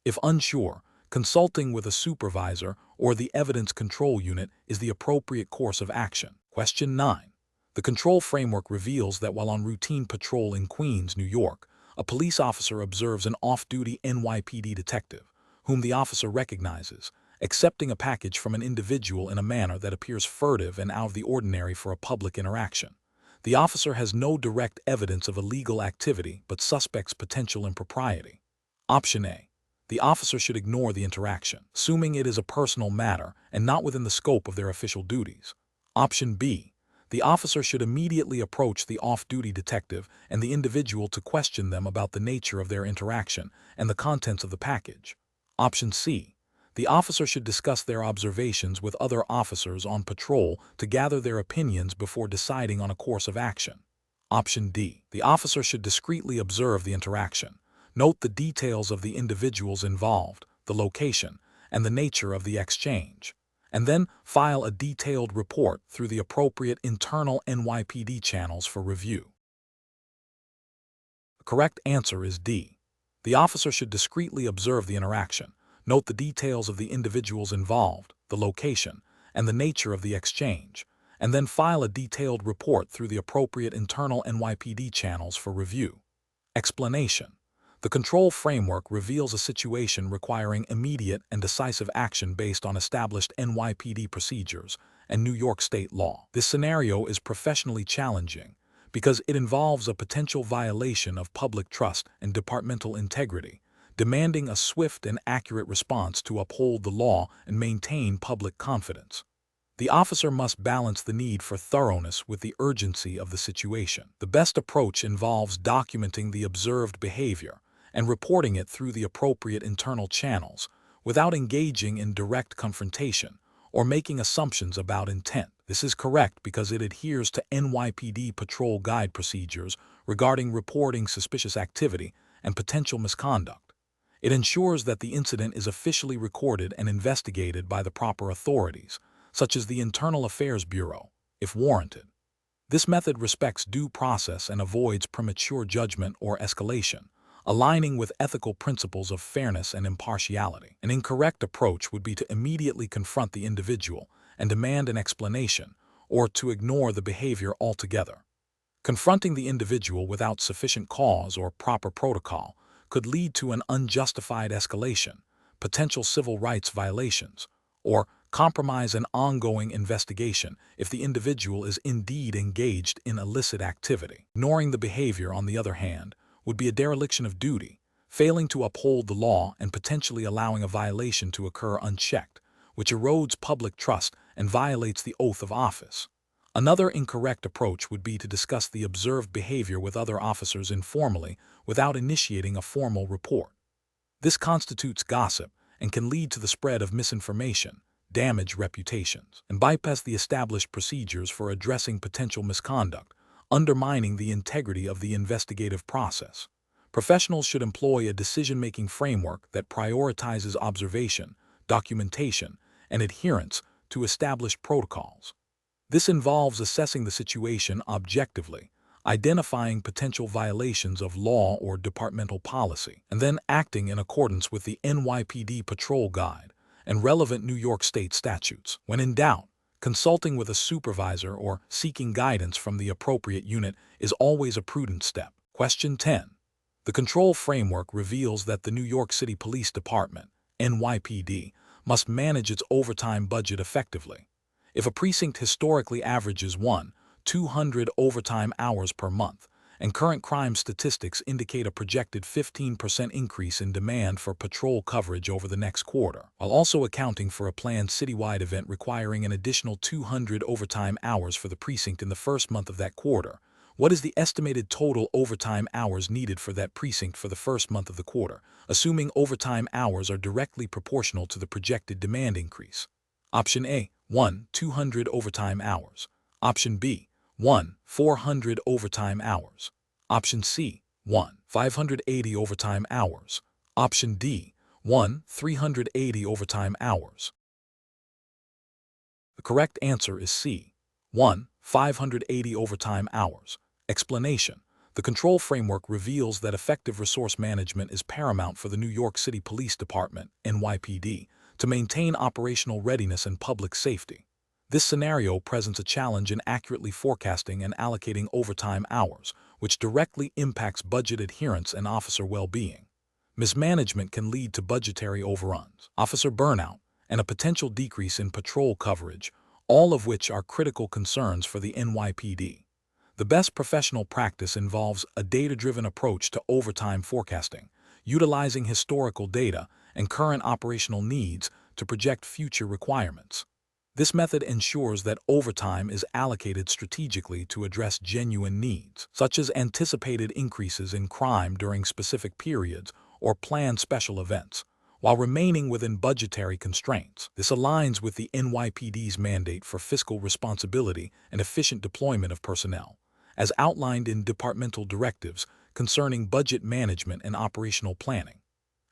If unsure, consulting with a supervisor or the evidence control unit is the appropriate course of action. Question 9. The control framework reveals that while on routine patrol in Queens, New York, a police officer observes an off-duty NYPD detective, whom the officer recognizes, accepting a package from an individual in a manner that appears furtive and out of the ordinary for a public interaction. The officer has no direct evidence of illegal activity but suspects potential impropriety. Option A. The officer should ignore the interaction, assuming it is a personal matter and not within the scope of their official duties. Option B. The officer should immediately approach the off-duty detective and the individual to question them about the nature of their interaction and the contents of the package. Option C. The officer should discuss their observations with other officers on patrol to gather their opinions before deciding on a course of action. Option D. The officer should discreetly observe the interaction, note the details of the individuals involved, the location, and the nature of the exchange, and then file a detailed report through the appropriate internal NYPD channels for review. The correct answer is D. The officer should discreetly observe the interaction, note the details of the individuals involved, the location, and the nature of the exchange, and then file a detailed report through the appropriate internal NYPD channels for review. Explanation. The control framework reveals a situation requiring immediate and decisive action based on established NYPD procedures and New York state law. This scenario is professionally challenging because it involves a potential violation of public trust and departmental integrity, demanding a swift and accurate response to uphold the law and maintain public confidence. The officer must balance the need for thoroughness with the urgency of the situation. The best approach involves documenting the observed behavior and reporting it through the appropriate internal channels without engaging in direct confrontation or making assumptions about intent. This is correct because it adheres to NYPD patrol guide procedures regarding reporting suspicious activity and potential misconduct. It ensures that the incident is officially recorded and investigated by the proper authorities, such as the Internal Affairs Bureau, if warranted. This method respects due process and avoids premature judgment or escalation, aligning with ethical principles of fairness and impartiality. An incorrect approach would be to immediately confront the individual and demand an explanation, or to ignore the behavior altogether. Confronting the individual without sufficient cause or proper protocol could lead to an unjustified escalation, potential civil rights violations, or compromise an ongoing investigation if the individual is indeed engaged in illicit activity. Ignoring the behavior, on the other hand, would be a dereliction of duty, failing to uphold the law and potentially allowing a violation to occur unchecked, which erodes public trust and violates the oath of office. Another incorrect approach would be to discuss the observed behavior with other officers informally without initiating a formal report. This constitutes gossip and can lead to the spread of misinformation, damage reputations, and bypass the established procedures for addressing potential misconduct, undermining the integrity of the investigative process. Professionals should employ a decision-making framework that prioritizes observation, documentation, and adherence to established protocols. This involves assessing the situation objectively, identifying potential violations of law or departmental policy, and then acting in accordance with the NYPD patrol guide and relevant New York State statutes. When in doubt, consulting with a supervisor or seeking guidance from the appropriate unit is always a prudent step. Question 10. The control framework reveals that the New York City Police Department, NYPD, must manage its overtime budget effectively. If a precinct historically averages 200 overtime hours per month, and current crime statistics indicate a projected 15% increase in demand for patrol coverage over the next quarter, while also accounting for a planned citywide event requiring an additional 200 overtime hours for the precinct in the first month of that quarter, what is the estimated total overtime hours needed for that precinct for the first month of the quarter, assuming overtime hours are directly proportional to the projected demand increase? Option A, 200 overtime hours. Option B, 400 overtime hours. Option C, 580 overtime hours. Option D, 380 overtime hours. The correct answer is C, 580 overtime hours. Explanation: the control framework reveals that effective resource management is paramount for the New York City Police Department, NYPD, to maintain operational readiness and public safety. This scenario presents a challenge in accurately forecasting and allocating overtime hours, which directly impacts budget adherence and officer well-being. Mismanagement can lead to budgetary overruns, officer burnout, and a potential decrease in patrol coverage, all of which are critical concerns for the NYPD. The best professional practice involves a data-driven approach to overtime forecasting, utilizing historical data and current operational needs to project future requirements. This method ensures that overtime is allocated strategically to address genuine needs, such as anticipated increases in crime during specific periods or planned special events, while remaining within budgetary constraints. This aligns with the NYPD's mandate for fiscal responsibility and efficient deployment of personnel, as outlined in departmental directives concerning budget management and operational planning.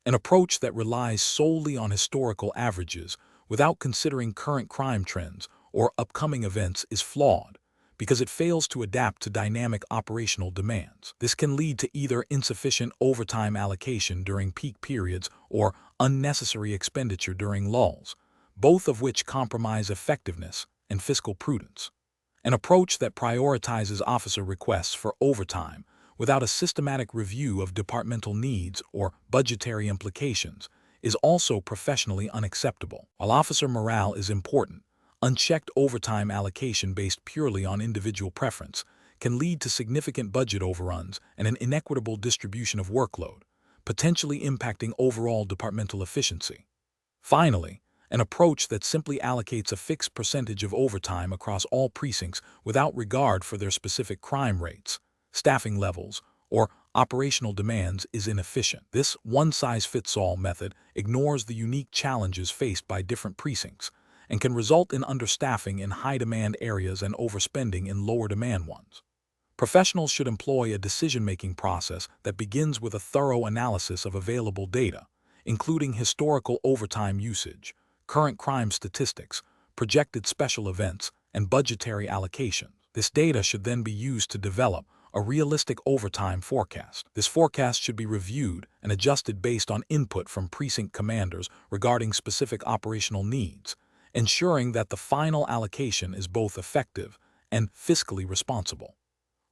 An approach that relies solely on historical averages without considering current crime trends or upcoming events is flawed because it fails to adapt to dynamic operational demands. This can lead to either insufficient overtime allocation during peak periods or unnecessary expenditure during lulls, both of which compromise effectiveness and fiscal prudence. An approach that prioritizes officer requests for overtime without a systematic review of departmental needs or budgetary implications is also professionally unacceptable. While officer morale is important, unchecked overtime allocation based purely on individual preference can lead to significant budget overruns and an inequitable distribution of workload, potentially impacting overall departmental efficiency. Finally, an approach that simply allocates a fixed percentage of overtime across all precincts without regard for their specific crime rates, staffing levels, or operational demands is inefficient. This one-size-fits-all method ignores the unique challenges faced by different precincts and can result in understaffing in high-demand areas and overspending in lower-demand ones. Professionals should employ a decision-making process that begins with a thorough analysis of available data, including historical overtime usage, current crime statistics, projected special events, and budgetary allocations. This data should then be used to develop a realistic overtime forecast. This forecast should be reviewed and adjusted based on input from precinct commanders regarding specific operational needs, ensuring that the final allocation is both effective and fiscally responsible.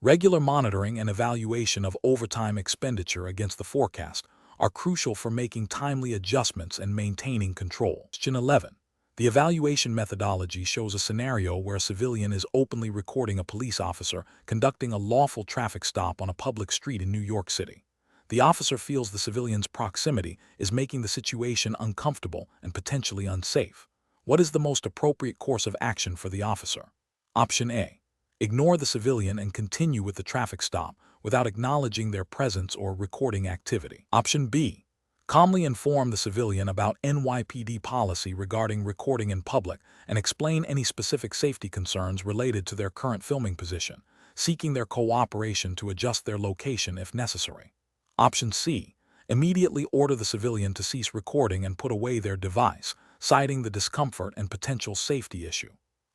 Regular monitoring and evaluation of overtime expenditure against the forecast are crucial for making timely adjustments and maintaining control. Question 11. The evaluation methodology shows a scenario where a civilian is openly recording a police officer conducting a lawful traffic stop on a public street in New York City. The officer feels the civilian's proximity is making the situation uncomfortable and potentially unsafe. What is the most appropriate course of action for the officer? Option A. Ignore the civilian and continue with the traffic stop without acknowledging their presence or recording activity. Option B. Calmly inform the civilian about NYPD policy regarding recording in public and explain any specific safety concerns related to their current filming position, seeking their cooperation to adjust their location if necessary. Option C. Immediately order the civilian to cease recording and put away their device, citing the discomfort and potential safety issue.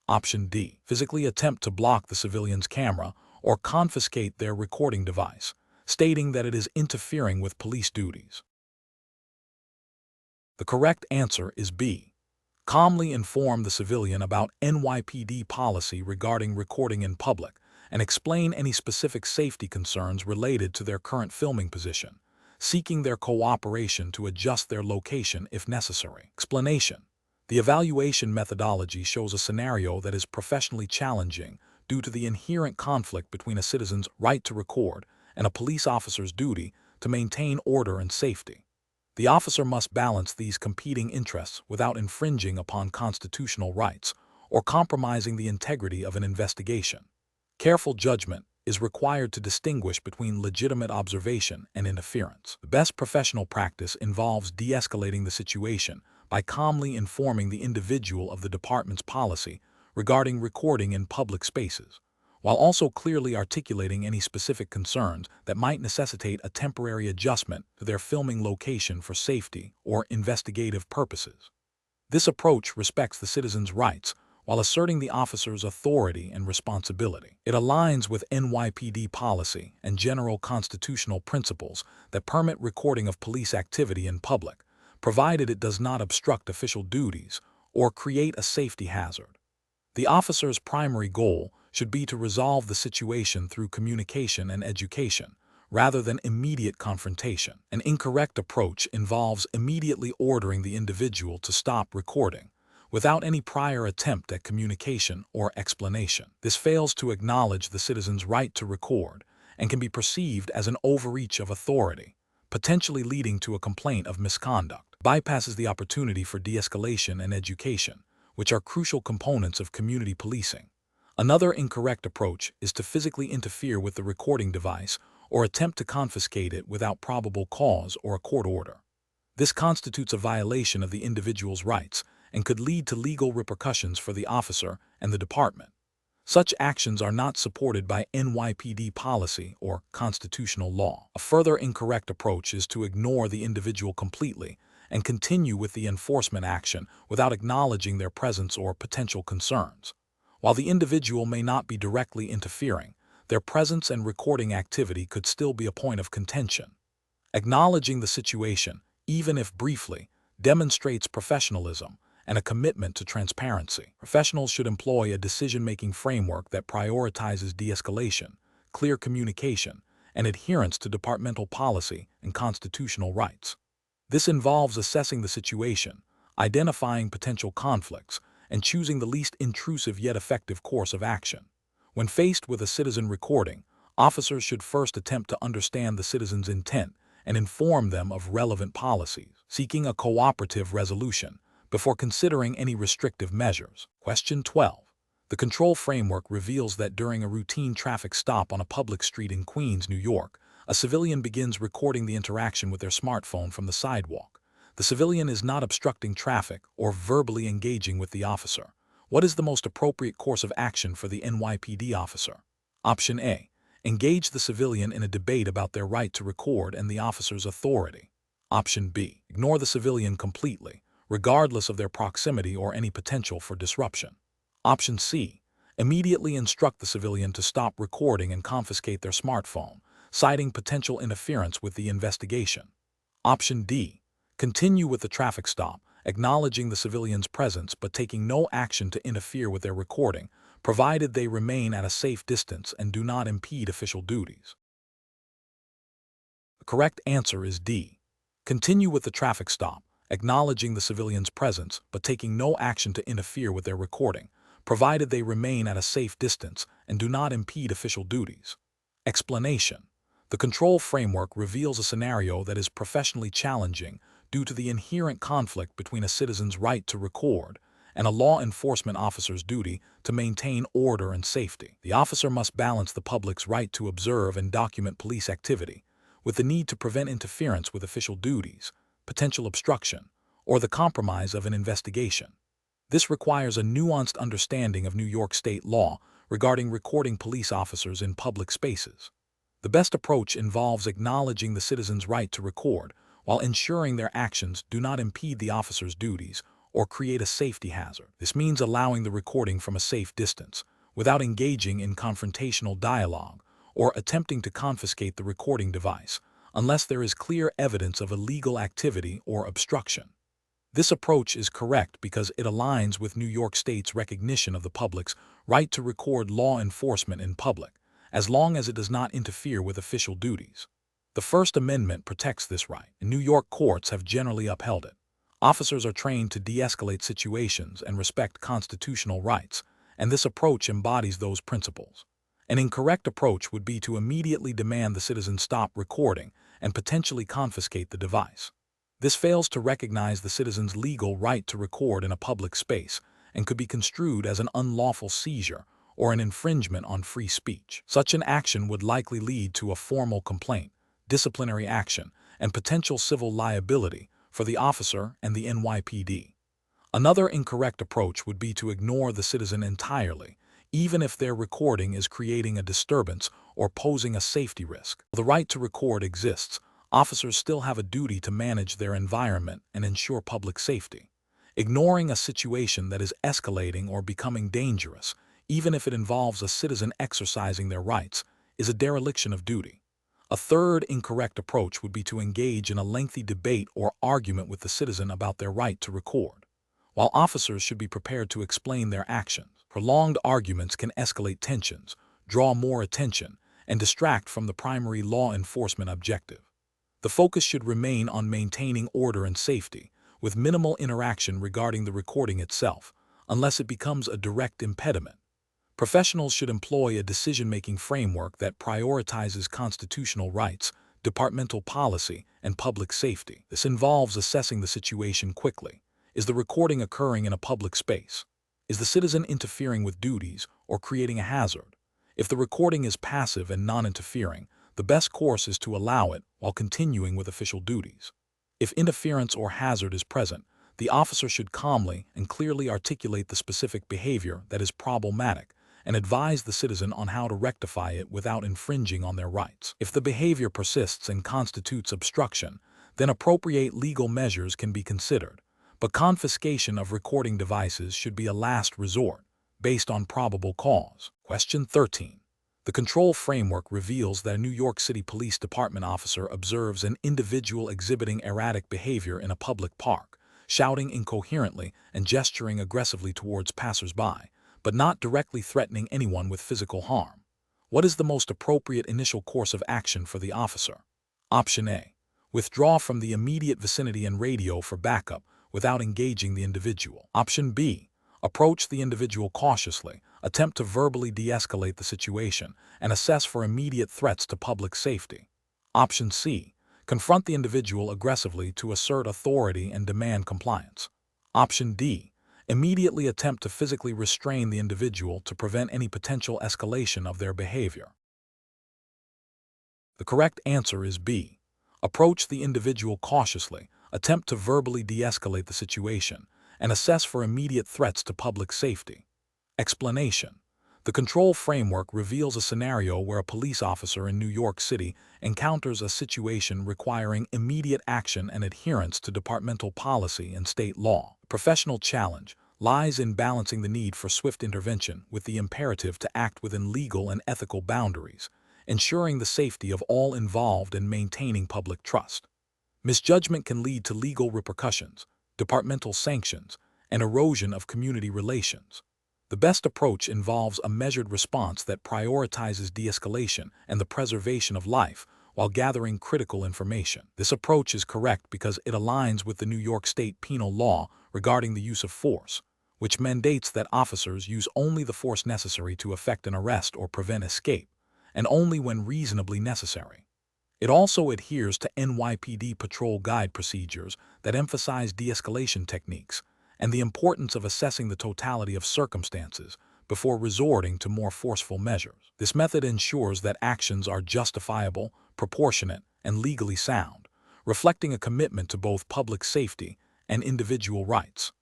Option D. Physically attempt to block the civilian's camera or confiscate their recording device, stating that it is interfering with police duties. The correct answer is B. Calmly inform the civilian about NYPD policy regarding recording in public and explain any specific safety concerns related to their current filming position, seeking their cooperation to adjust their location if necessary. Explanation. The evaluation methodology shows a scenario that is professionally challenging due to the inherent conflict between a citizen's right to record and a police officer's duty to maintain order and safety. The officer must balance these competing interests without infringing upon constitutional rights or compromising the integrity of an investigation. Careful judgment is required to distinguish between legitimate observation and interference. The best professional practice involves de-escalating the situation by calmly informing the individual of the department's policy regarding recording in public spaces, while also clearly articulating any specific concerns that might necessitate a temporary adjustment to their filming location for safety or investigative purposes. This approach respects the citizen's rights while asserting the officer's authority and responsibility. It aligns with NYPD policy and general constitutional principles that permit recording of police activity in public, provided it does not obstruct official duties or create a safety hazard. The officer's primary goal should be to resolve the situation through communication and education, rather than immediate confrontation. An incorrect approach involves immediately ordering the individual to stop recording, without any prior attempt at communication or explanation. This fails to acknowledge the citizen's right to record and can be perceived as an overreach of authority, potentially leading to a complaint of misconduct. Bypasses the opportunity for de-escalation and education, which are crucial components of community policing. Another incorrect approach is to physically interfere with the recording device or attempt to confiscate it without probable cause or a court order. This constitutes a violation of the individual's rights and could lead to legal repercussions for the officer and the department. Such actions are not supported by NYPD policy or constitutional law. A further incorrect approach is to ignore the individual completely and continue with the enforcement action without acknowledging their presence or potential concerns. While the individual may not be directly interfering, their presence and recording activity could still be a point of contention. Acknowledging the situation, even if briefly, demonstrates professionalism and a commitment to transparency. Professionals should employ a decision-making framework that prioritizes de-escalation, clear communication, and adherence to departmental policy and constitutional rights. This involves assessing the situation, identifying potential conflicts, and choosing the least intrusive yet effective course of action. When faced with a citizen recording, officers should first attempt to understand the citizen's intent and inform them of relevant policies, seeking a cooperative resolution before considering any restrictive measures. Question 12. The control framework reveals that during a routine traffic stop on a public street in Queens, New York, a civilian begins recording the interaction with their smartphone from the sidewalk. The civilian is not obstructing traffic or verbally engaging with the officer. What is the most appropriate course of action for the NYPD officer? Option A. Engage the civilian in a debate about their right to record and the officer's authority. Option B. Ignore the civilian completely, regardless of their proximity or any potential for disruption. Option C. Immediately instruct the civilian to stop recording and confiscate their smartphone, citing potential interference with the investigation. Option D. Continue with the traffic stop, acknowledging the civilian's presence but taking no action to interfere with their recording, provided they remain at a safe distance and do not impede official duties. The correct answer is D. Continue with the traffic stop, acknowledging the civilian's presence but taking no action to interfere with their recording, provided they remain at a safe distance and do not impede official duties. Explanation. The control framework reveals a scenario that is professionally challenging due to the inherent conflict between a citizen's right to record and a law enforcement officer's duty to maintain order and safety. The officer must balance the public's right to observe and document police activity with the need to prevent interference with official duties, potential obstruction, or the compromise of an investigation. This requires a nuanced understanding of New York state law regarding recording police officers in public spaces. The best approach involves acknowledging the citizen's right to record while ensuring their actions do not impede the officer's duties or create a safety hazard. This means allowing the recording from a safe distance without engaging in confrontational dialogue or attempting to confiscate the recording device unless there is clear evidence of illegal activity or obstruction. This approach is correct because it aligns with New York State's recognition of the public's right to record law enforcement in public, as long as it does not interfere with official duties. The First Amendment protects this right, and New York courts have generally upheld it. Officers are trained to de-escalate situations and respect constitutional rights, and this approach embodies those principles. An incorrect approach would be to immediately demand the citizen stop recording and potentially confiscate the device. This fails to recognize the citizen's legal right to record in a public space and could be construed as an unlawful seizure or an infringement on free speech. Such an action would likely lead to a formal complaint, disciplinary action, and potential civil liability for the officer and the NYPD. Another incorrect approach would be to ignore the citizen entirely, even if their recording is creating a disturbance or posing a safety risk. The right to record exists. Officers still have a duty to manage their environment and ensure public safety. Ignoring a situation that is escalating or becoming dangerous, even if it involves a citizen exercising their rights, is a dereliction of duty. A third incorrect approach would be to engage in a lengthy debate or argument with the citizen about their right to record. While officers should be prepared to explain their actions, prolonged arguments can escalate tensions, draw more attention, and distract from the primary law enforcement objective. The focus should remain on maintaining order and safety, with minimal interaction regarding the recording itself, unless it becomes a direct impediment. Professionals should employ a decision-making framework that prioritizes constitutional rights, departmental policy, and public safety. This involves assessing the situation quickly. Is the recording occurring in a public space? Is the citizen interfering with duties or creating a hazard? If the recording is passive and non-interfering, the best course is to allow it while continuing with official duties. If interference or hazard is present, the officer should calmly and clearly articulate the specific behavior that is problematic and advise the citizen on how to rectify it without infringing on their rights. If the behavior persists and constitutes obstruction, then appropriate legal measures can be considered, but confiscation of recording devices should be a last resort, based on probable cause. Question 13. The control framework reveals that a New York City Police Department officer observes an individual exhibiting erratic behavior in a public park, shouting incoherently and gesturing aggressively towards passers-by, but not directly threatening anyone with physical harm. What is the most appropriate initial course of action for the officer? Option A. Withdraw from the immediate vicinity and radio for backup without engaging the individual. Option B. Approach the individual cautiously, attempt to verbally de-escalate the situation, and assess for immediate threats to public safety. Option C. Confront the individual aggressively to assert authority and demand compliance. Option D. Immediately attempt to physically restrain the individual to prevent any potential escalation of their behavior. The correct answer is B. Approach the individual cautiously, attempt to verbally de-escalate the situation, and assess for immediate threats to public safety. Explanation. The control framework reveals a scenario where a police officer in New York City encounters a situation requiring immediate action and adherence to departmental policy and state law. The professional challenge lies in balancing the need for swift intervention with the imperative to act within legal and ethical boundaries, ensuring the safety of all involved and maintaining public trust. Misjudgment can lead to legal repercussions, departmental sanctions, and erosion of community relations. The best approach involves a measured response that prioritizes de-escalation and the preservation of life while gathering critical information. This approach is correct because it aligns with the New York State penal law regarding the use of force, which mandates that officers use only the force necessary to effect an arrest or prevent escape, and only when reasonably necessary. It also adheres to NYPD patrol guide procedures that emphasize de-escalation techniques and the importance of assessing the totality of circumstances before resorting to more forceful measures. This method ensures that actions are justifiable, proportionate, and legally sound, reflecting a commitment to both public safety and individual rights.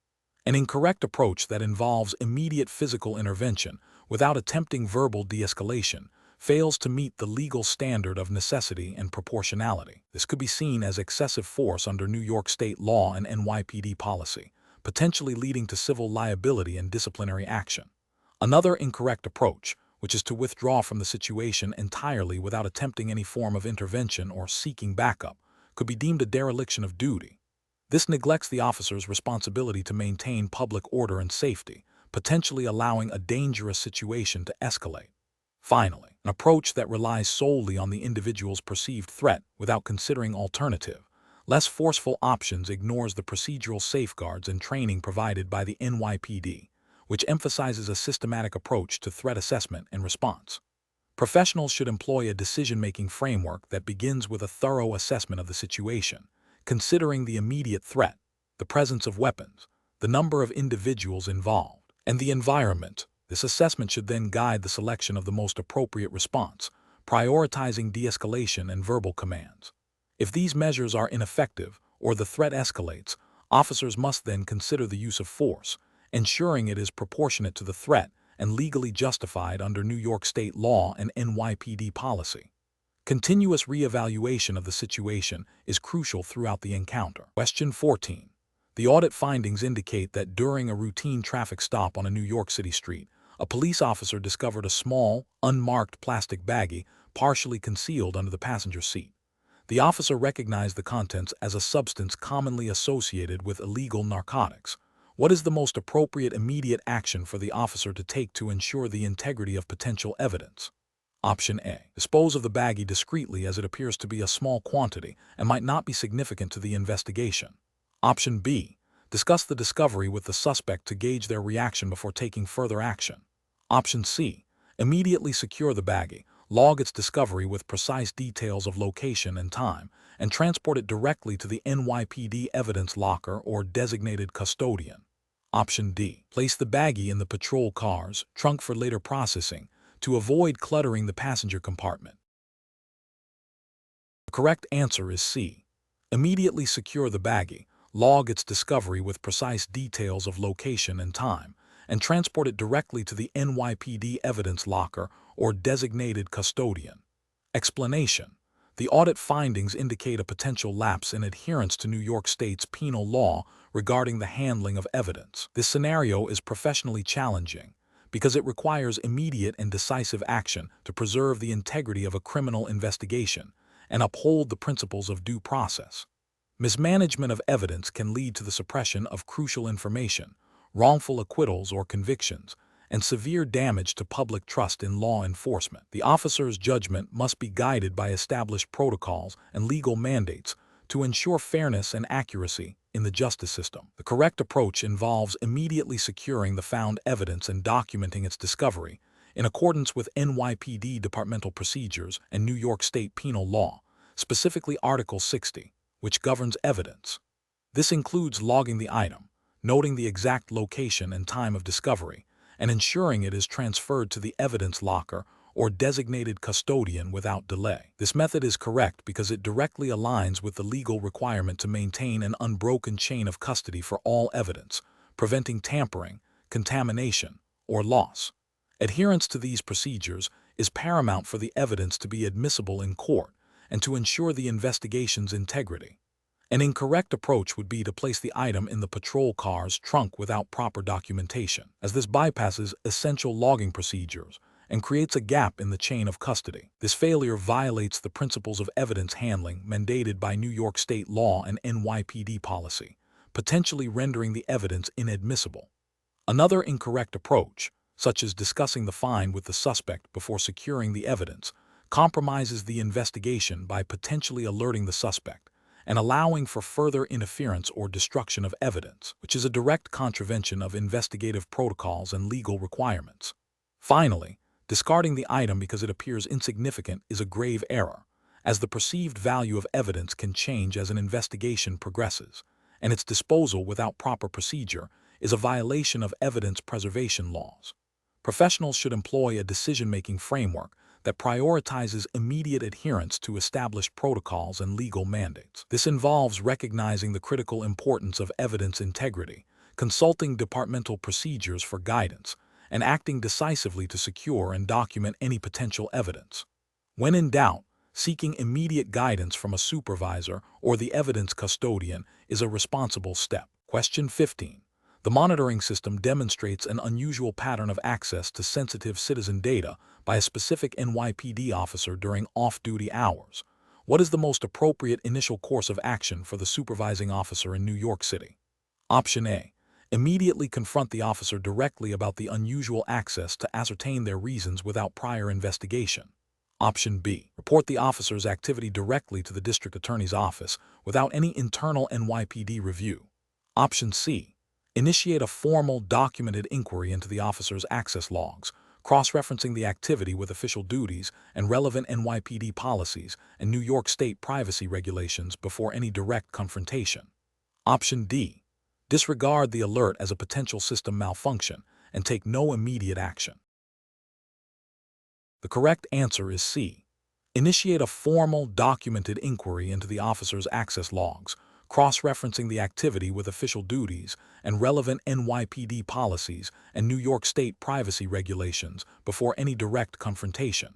An incorrect approach that involves immediate physical intervention without attempting verbal de-escalation fails to meet the legal standard of necessity and proportionality. This could be seen as excessive force under New York state law and NYPD policy, potentially leading to civil liability and disciplinary action. Another incorrect approach, which is to withdraw from the situation entirely without attempting any form of intervention or seeking backup, could be deemed a dereliction of duty. This neglects the officer's responsibility to maintain public order and safety, potentially allowing a dangerous situation to escalate. Finally, an approach that relies solely on the individual's perceived threat without considering alternative, less forceful options ignores the procedural safeguards and training provided by the NYPD, which emphasizes a systematic approach to threat assessment and response. Professionals should employ a decision-making framework that begins with a thorough assessment of the situation, considering the immediate threat, the presence of weapons, the number of individuals involved, and the environment. This assessment should then guide the selection of the most appropriate response, prioritizing de-escalation and verbal commands. If these measures are ineffective or the threat escalates, officers must then consider the use of force, ensuring it is proportionate to the threat and legally justified under New York state law and NYPD policy. Continuous reevaluation of the situation is crucial throughout the encounter. Question 14. The audit findings indicate that during a routine traffic stop on a New York City street, a police officer discovered a small, unmarked plastic baggie partially concealed under the passenger seat. The officer recognized the contents as a substance commonly associated with illegal narcotics. What is the most appropriate immediate action for the officer to take to ensure the integrity of potential evidence? Option A. Dispose of the baggie discreetly, as it appears to be a small quantity and might not be significant to the investigation. Option B. Discuss the discovery with the suspect to gauge their reaction before taking further action. Option C. Immediately secure the baggie, log its discovery with precise details of location and time, and transport it directly to the NYPD evidence locker or designated custodian. Option D. Place the baggie in the patrol car's trunk for later processing to avoid cluttering the passenger compartment. The correct answer is C. Immediately secure the baggie, log its discovery with precise details of location and time, and transport it directly to the NYPD evidence locker or designated custodian. Explanation. The audit findings indicate a potential lapse in adherence to New York State's penal law regarding the handling of evidence. This scenario is professionally challenging because it requires immediate and decisive action to preserve the integrity of a criminal investigation and uphold the principles of due process. Mismanagement of evidence can lead to the suppression of crucial information, wrongful acquittals or convictions, and severe damage to public trust in law enforcement. The officer's judgment must be guided by established protocols and legal mandates to ensure fairness and accuracy in the justice system. The correct approach involves immediately securing the found evidence and documenting its discovery in accordance with NYPD departmental procedures and New York State penal law, specifically Article 60, which governs evidence. This includes logging the item, noting the exact location and time of discovery, and ensuring it is transferred to the evidence locker or designated custodian without delay. This method is correct because it directly aligns with the legal requirement to maintain an unbroken chain of custody for all evidence, preventing tampering, contamination, or loss. Adherence to these procedures is paramount for the evidence to be admissible in court and to ensure the investigation's integrity. An incorrect approach would be to place the item in the patrol car's trunk without proper documentation, as this bypasses essential logging procedures and creates a gap in the chain of custody. This failure violates the principles of evidence handling mandated by New York state law and NYPD policy, potentially rendering the evidence inadmissible. Another incorrect approach, such as discussing the find with the suspect before securing the evidence, compromises the investigation by potentially alerting the suspect and allowing for further interference or destruction of evidence, which is a direct contravention of investigative protocols and legal requirements. Finally, discarding the item because it appears insignificant is a grave error, as the perceived value of evidence can change as an investigation progresses, and its disposal without proper procedure is a violation of evidence preservation laws. Professionals should employ a decision-making framework that prioritizes immediate adherence to established protocols and legal mandates. This involves recognizing the critical importance of evidence integrity, consulting departmental procedures for guidance, and acting decisively to secure and document any potential evidence. When in doubt, seeking immediate guidance from a supervisor or the evidence custodian is a responsible step. Question 15. The monitoring system demonstrates an unusual pattern of access to sensitive citizen data by a specific NYPD officer during off-duty hours. What is the most appropriate initial course of action for the supervising officer in New York City? Option A. Immediately confront the officer directly about the unusual access to ascertain their reasons without prior investigation. Option B. Report the officer's activity directly to the district attorney's office without any internal NYPD review. Option C. Initiate a formal, documented inquiry into the officer's access logs, cross-referencing the activity with official duties and relevant NYPD policies and New York State privacy regulations before any direct confrontation. Option D. Disregard the alert as a potential system malfunction and take no immediate action. The correct answer is C. Initiate a formal, documented inquiry into the officer's access logs, cross-referencing the activity with official duties and relevant NYPD policies and New York State privacy regulations before any direct confrontation.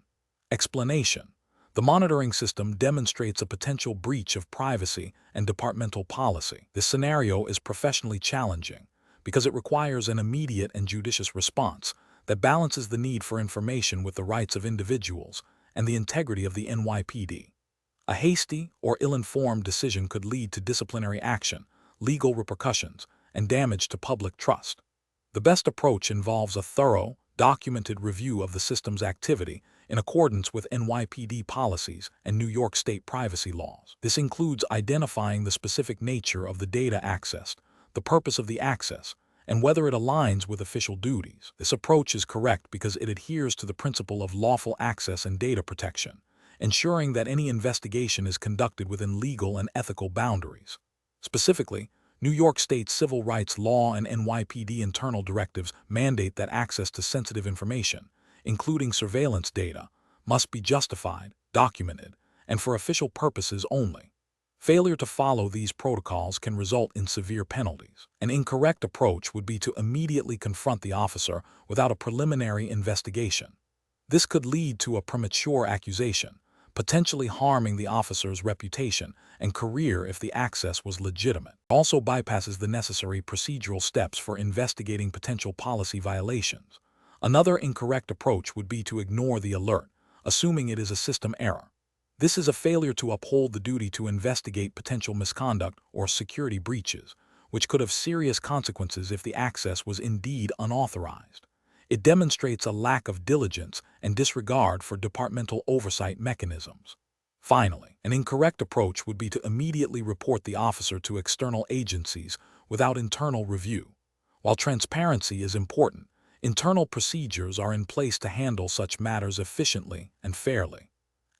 Explanation: the monitoring system demonstrates a potential breach of privacy and departmental policy. This scenario is professionally challenging because it requires an immediate and judicious response that balances the need for information with the rights of individuals and the integrity of the NYPD. A hasty or ill-informed decision could lead to disciplinary action, legal repercussions, and damage to public trust. The best approach involves a thorough, documented review of the system's activity in accordance with NYPD policies and New York State privacy laws. This includes identifying the specific nature of the data accessed, the purpose of the access, and whether it aligns with official duties. This approach is correct because it adheres to the principle of lawful access and data protection, ensuring that any investigation is conducted within legal and ethical boundaries. Specifically, New York State civil rights law and NYPD internal directives mandate that access to sensitive information, including surveillance data, must be justified, documented, and for official purposes only. Failure to follow these protocols can result in severe penalties. An incorrect approach would be to immediately confront the officer without a preliminary investigation. This could lead to a premature accusation, potentially harming the officer's reputation and career if the access was legitimate. It also bypasses the necessary procedural steps for investigating potential policy violations. Another incorrect approach would be to ignore the alert, assuming it is a system error. This is a failure to uphold the duty to investigate potential misconduct or security breaches, which could have serious consequences if the access was indeed unauthorized. It demonstrates a lack of diligence and disregard for departmental oversight mechanisms. Finally, an incorrect approach would be to immediately report the officer to external agencies without internal review. While transparency is important, internal procedures are in place to handle such matters efficiently and fairly.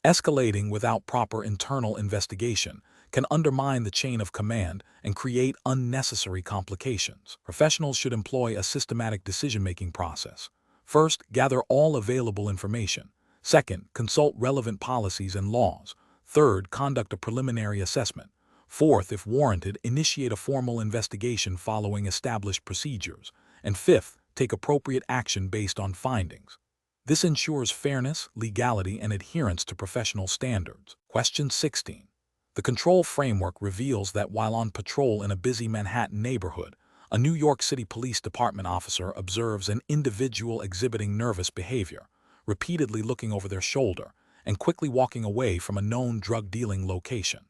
Escalating without proper internal investigation can undermine the chain of command and create unnecessary complications. Professionals should employ a systematic decision-making process. First, gather all available information. Second, consult relevant policies and laws. Third, conduct a preliminary assessment. Fourth, if warranted, initiate a formal investigation following established procedures. And fifth, take appropriate action based on findings. This ensures fairness, legality, and adherence to professional standards. Question 16. The control framework reveals that while on patrol in a busy Manhattan neighborhood, a New York City Police Department officer observes an individual exhibiting nervous behavior, repeatedly looking over their shoulder and quickly walking away from a known drug-dealing location.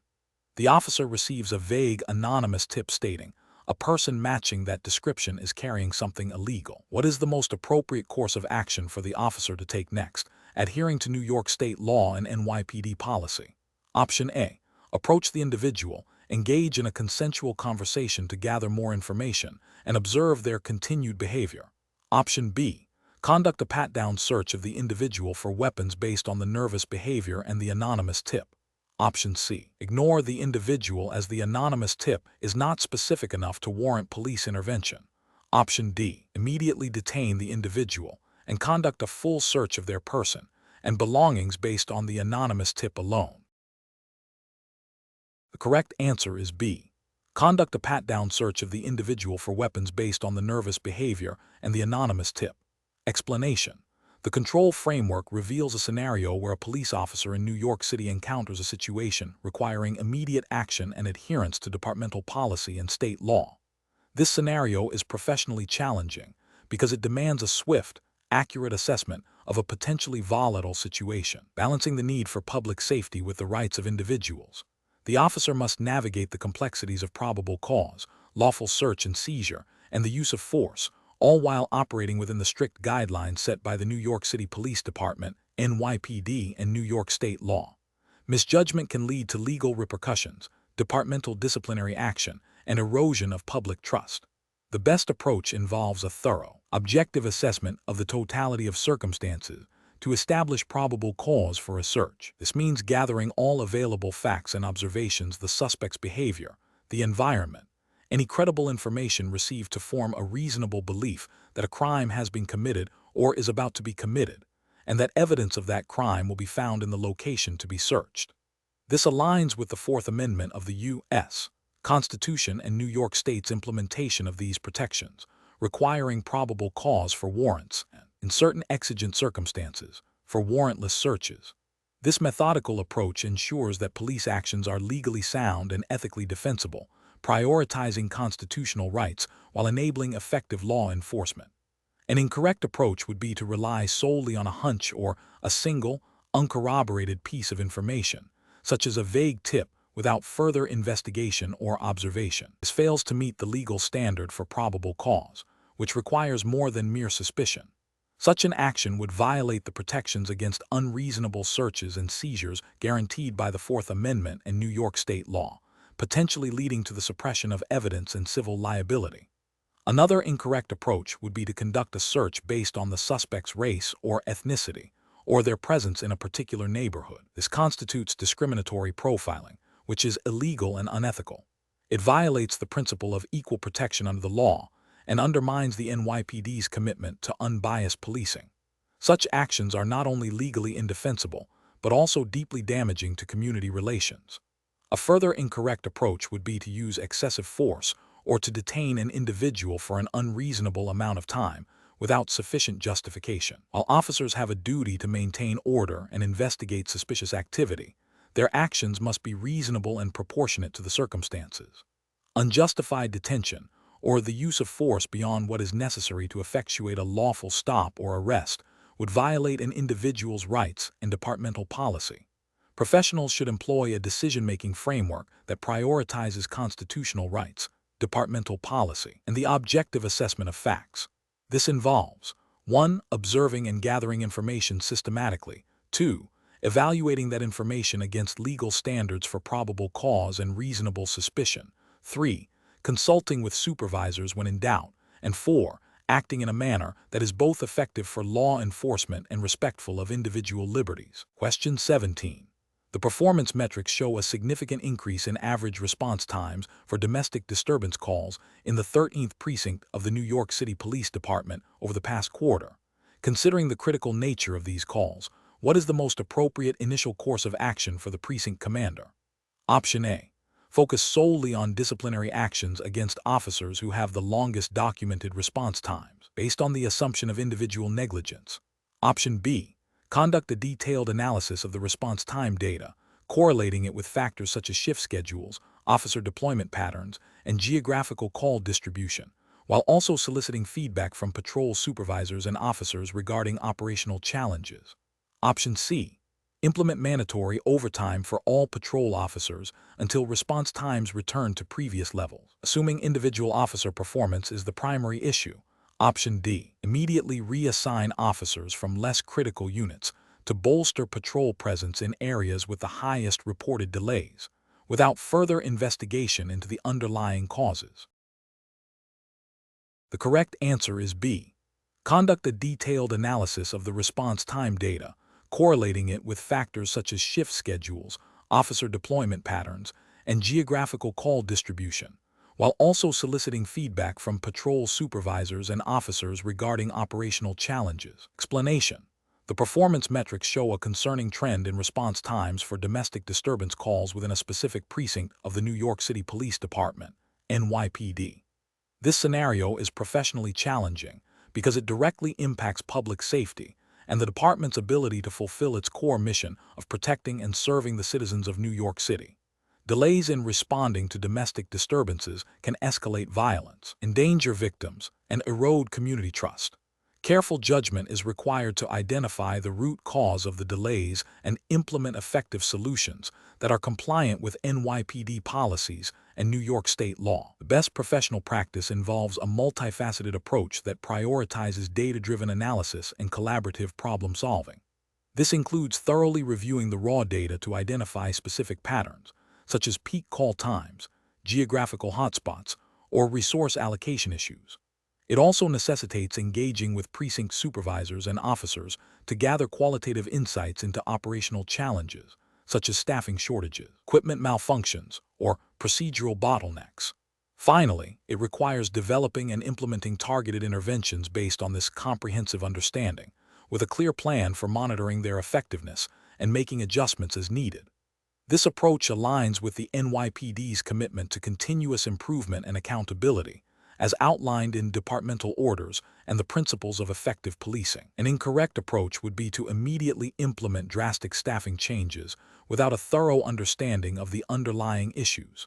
The officer receives a vague, anonymous tip stating, "A person matching that description is carrying something illegal." What is the most appropriate course of action for the officer to take next, adhering to New York State law and NYPD policy? Option A. Approach the individual, engage in a consensual conversation to gather more information, and observe their continued behavior. Option B. Conduct a pat-down search of the individual for weapons based on the nervous behavior and the anonymous tip. Option C. Ignore the individual as the anonymous tip is not specific enough to warrant police intervention. Option D. Immediately detain the individual and conduct a full search of their person and belongings based on the anonymous tip alone. The correct answer is B. Conduct a pat-down search of the individual for weapons based on the nervous behavior and the anonymous tip. Explanation. The control framework reveals a scenario where a police officer in New York City encounters a situation requiring immediate action and adherence to departmental policy and state law. This scenario is professionally challenging because it demands a swift, accurate assessment of a potentially volatile situation, balancing the need for public safety with the rights of individuals. The officer must navigate the complexities of probable cause, lawful search and seizure, and the use of force, all while operating within the strict guidelines set by the New York City Police Department, NYPD, and New York state law. Misjudgment can lead to legal repercussions, departmental disciplinary action, and erosion of public trust. The best approach involves a thorough, objective assessment of the totality of circumstances to establish probable cause for a search. This means gathering all available facts and observations, the suspect's behavior, the environment, any credible information received to form a reasonable belief that a crime has been committed or is about to be committed, and that evidence of that crime will be found in the location to be searched. This aligns with the Fourth Amendment of the U.S. Constitution and New York State's implementation of these protections, requiring probable cause for warrants and, in certain exigent circumstances, for warrantless searches. This methodical approach ensures that police actions are legally sound and ethically defensible, prioritizing constitutional rights while enabling effective law enforcement. An incorrect approach would be to rely solely on a hunch or a single, uncorroborated piece of information, such as a vague tip, without further investigation or observation. This fails to meet the legal standard for probable cause, which requires more than mere suspicion. Such an action would violate the protections against unreasonable searches and seizures guaranteed by the Fourth Amendment and New York state law, potentially leading to the suppression of evidence and civil liability. Another incorrect approach would be to conduct a search based on the suspect's race or ethnicity, or their presence in a particular neighborhood. This constitutes discriminatory profiling, which is illegal and unethical. It violates the principle of equal protection under the law and undermines the NYPD's commitment to unbiased policing. Such actions are not only legally indefensible, but also deeply damaging to community relations. A further incorrect approach would be to use excessive force or to detain an individual for an unreasonable amount of time without sufficient justification. While officers have a duty to maintain order and investigate suspicious activity, their actions must be reasonable and proportionate to the circumstances. Unjustified detention, or the use of force beyond what is necessary to effectuate a lawful stop or arrest, would violate an individual's rights and departmental policy. Professionals should employ a decision-making framework that prioritizes constitutional rights, departmental policy, and the objective assessment of facts. This involves 1. Observing and gathering information systematically, 2. Evaluating that information against legal standards for probable cause and reasonable suspicion, 3. Consulting with supervisors when in doubt, and 4. Acting in a manner that is both effective for law enforcement and respectful of individual liberties. Question 17. The performance metrics show a significant increase in average response times for domestic disturbance calls in the 13th precinct of the New York City Police Department over the past quarter. Considering the critical nature of these calls, what is the most appropriate initial course of action for the precinct commander? Option A. Focus solely on disciplinary actions against officers who have the longest documented response times, based on the assumption of individual negligence. Option B. Conduct a detailed analysis of the response time data, correlating it with factors such as shift schedules, officer deployment patterns, and geographical call distribution, while also soliciting feedback from patrol supervisors and officers regarding operational challenges. Option C. Implement mandatory overtime for all patrol officers until response times return to previous levels, assuming individual officer performance is the primary issue. Option D. Immediately reassign officers from less critical units to bolster patrol presence in areas with the highest reported delays, without further investigation into the underlying causes. The correct answer is B. Conduct a detailed analysis of the response time data, correlating it with factors such as shift schedules, officer deployment patterns, and geographical call distribution, while also soliciting feedback from patrol supervisors and officers regarding operational challenges. Explanation: the performance metrics show a concerning trend in response times for domestic disturbance calls within a specific precinct of the New York City Police Department, NYPD. This scenario is professionally challenging because it directly impacts public safety and the department's ability to fulfill its core mission of protecting and serving the citizens of New York City. Delays in responding to domestic disturbances can escalate violence, endanger victims, and erode community trust. Careful judgment is required to identify the root cause of the delays and implement effective solutions that are compliant with NYPD policies and New York state law. The best professional practice involves a multifaceted approach that prioritizes data-driven analysis and collaborative problem-solving. This includes thoroughly reviewing the raw data to identify specific patterns, such as peak call times, geographical hotspots, or resource allocation issues. It also necessitates engaging with precinct supervisors and officers to gather qualitative insights into operational challenges, such as staffing shortages, equipment malfunctions, or procedural bottlenecks. Finally, it requires developing and implementing targeted interventions based on this comprehensive understanding, with a clear plan for monitoring their effectiveness and making adjustments as needed. This approach aligns with the NYPD's commitment to continuous improvement and accountability, as outlined in departmental orders and the principles of effective policing. An incorrect approach would be to immediately implement drastic staffing changes without a thorough understanding of the underlying issues.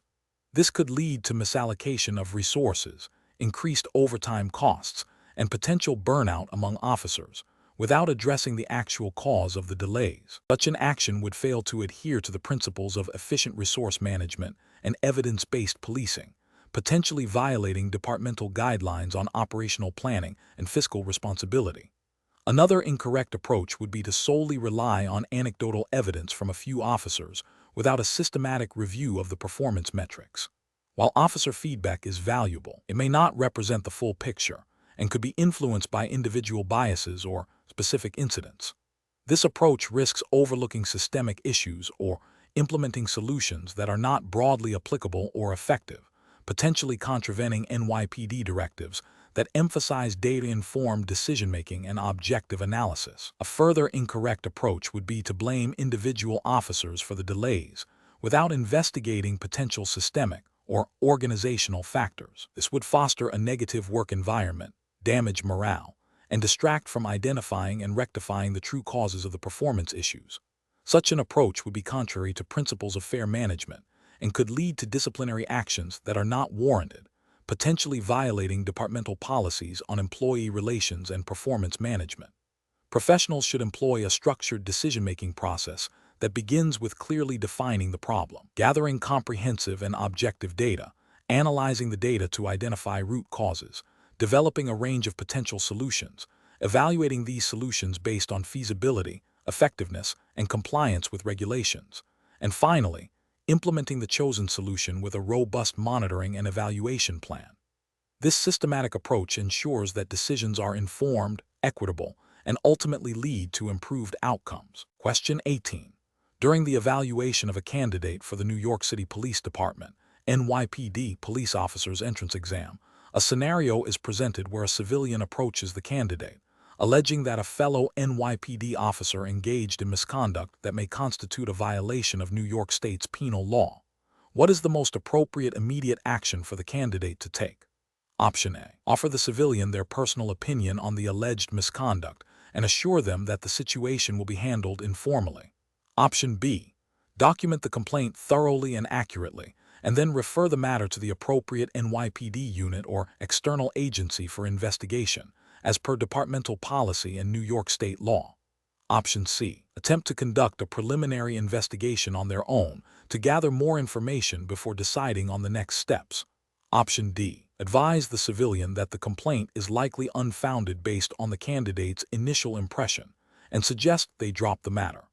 This could lead to misallocation of resources, increased overtime costs, and potential burnout among officers, without addressing the actual cause of the delays. Such an action would fail to adhere to the principles of efficient resource management and evidence-based policing, potentially violating departmental guidelines on operational planning and fiscal responsibility. Another incorrect approach would be to solely rely on anecdotal evidence from a few officers without a systematic review of the performance metrics. While officer feedback is valuable, it may not represent the full picture and could be influenced by individual biases or specific incidents. This approach risks overlooking systemic issues or implementing solutions that are not broadly applicable or effective, potentially contravening NYPD directives that emphasize data-informed decision-making and objective analysis. A further incorrect approach would be to blame individual officers for the delays without investigating potential systemic or organizational factors. This would foster a negative work environment, damage morale, and distract from identifying and rectifying the true causes of the performance issues. Such an approach would be contrary to principles of fair management and could lead to disciplinary actions that are not warranted, potentially violating departmental policies on employee relations and performance management. Professionals should employ a structured decision-making process that begins with clearly defining the problem, gathering comprehensive and objective data, analyzing the data to identify root causes, developing a range of potential solutions, evaluating these solutions based on feasibility, effectiveness, and compliance with regulations, and finally, implementing the chosen solution with a robust monitoring and evaluation plan. This systematic approach ensures that decisions are informed, equitable, and ultimately lead to improved outcomes. Question 18. During the evaluation of a candidate for the New York City Police Department, NYPD police officer's entrance exam, a scenario is presented where a civilian approaches the candidate, alleging that a fellow NYPD officer engaged in misconduct that may constitute a violation of New York State's penal law. What is the most appropriate immediate action for the candidate to take? Option A. Offer the civilian their personal opinion on the alleged misconduct and assure them that the situation will be handled informally. Option B. Document the complaint thoroughly and accurately, and then refer the matter to the appropriate NYPD unit or external agency for investigation, as per departmental policy and New York state law. Option C. Attempt to conduct a preliminary investigation on their own to gather more information before deciding on the next steps. Option D. Advise the civilian that the complaint is likely unfounded based on the candidate's initial impression and suggest they drop the matter.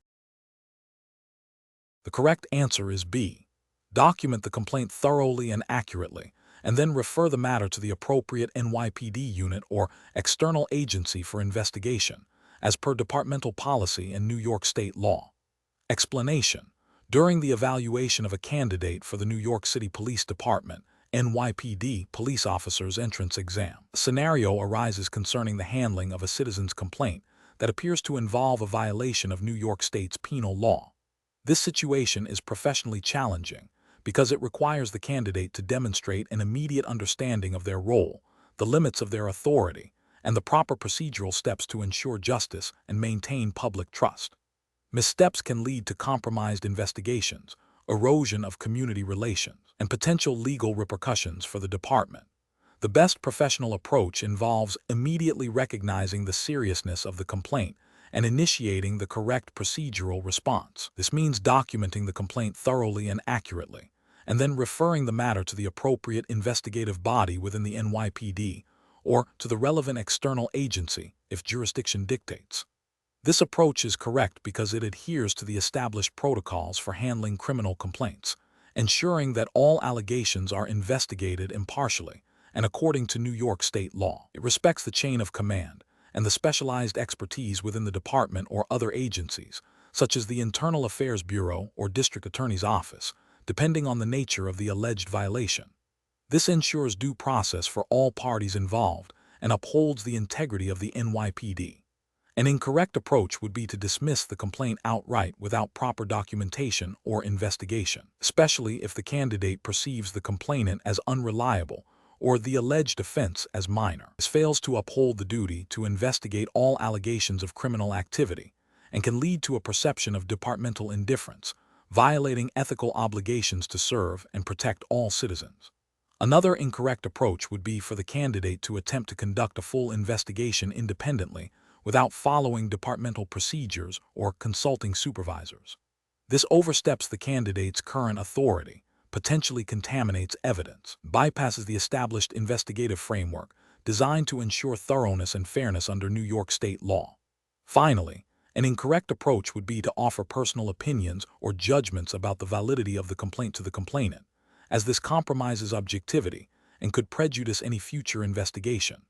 The correct answer is B. Document the complaint thoroughly and accurately, and then refer the matter to the appropriate NYPD unit or external agency for investigation, as per departmental policy and New York state law. Explanation. During the evaluation of a candidate for the New York City Police Department, NYPD police officer's entrance exam. A scenario arises concerning the handling of a citizen's complaint that appears to involve a violation of New York State's penal law. This situation is professionally challenging because it requires the candidate to demonstrate an immediate understanding of their role, the limits of their authority, and the proper procedural steps to ensure justice and maintain public trust. Missteps can lead to compromised investigations, erosion of community relations, and potential legal repercussions for the department. The best professional approach involves immediately recognizing the seriousness of the complaint and initiating the correct procedural response. This means documenting the complaint thoroughly and accurately, and then referring the matter to the appropriate investigative body within the NYPD or to the relevant external agency if jurisdiction dictates. This approach is correct because it adheres to the established protocols for handling criminal complaints, ensuring that all allegations are investigated impartially and according to New York state law. It respects the chain of command and the specialized expertise within the department or other agencies, such as the Internal Affairs Bureau or District Attorney's Office, depending on the nature of the alleged violation. This ensures due process for all parties involved and upholds the integrity of the NYPD. An incorrect approach would be to dismiss the complaint outright without proper documentation or investigation, especially if the candidate perceives the complainant as unreliable or the alleged offense as minor. This fails to uphold the duty to investigate all allegations of criminal activity and can lead to a perception of departmental indifference, violating ethical obligations to serve and protect all citizens. Another incorrect approach would be for the candidate to attempt to conduct a full investigation independently without following departmental procedures or consulting supervisors. This oversteps the candidate's current authority, potentially contaminates evidence, bypasses the established investigative framework designed to ensure thoroughness and fairness under New York state law. Finally, an incorrect approach would be to offer personal opinions or judgments about the validity of the complaint to the complainant, as this compromises objectivity and could prejudice any future investigation.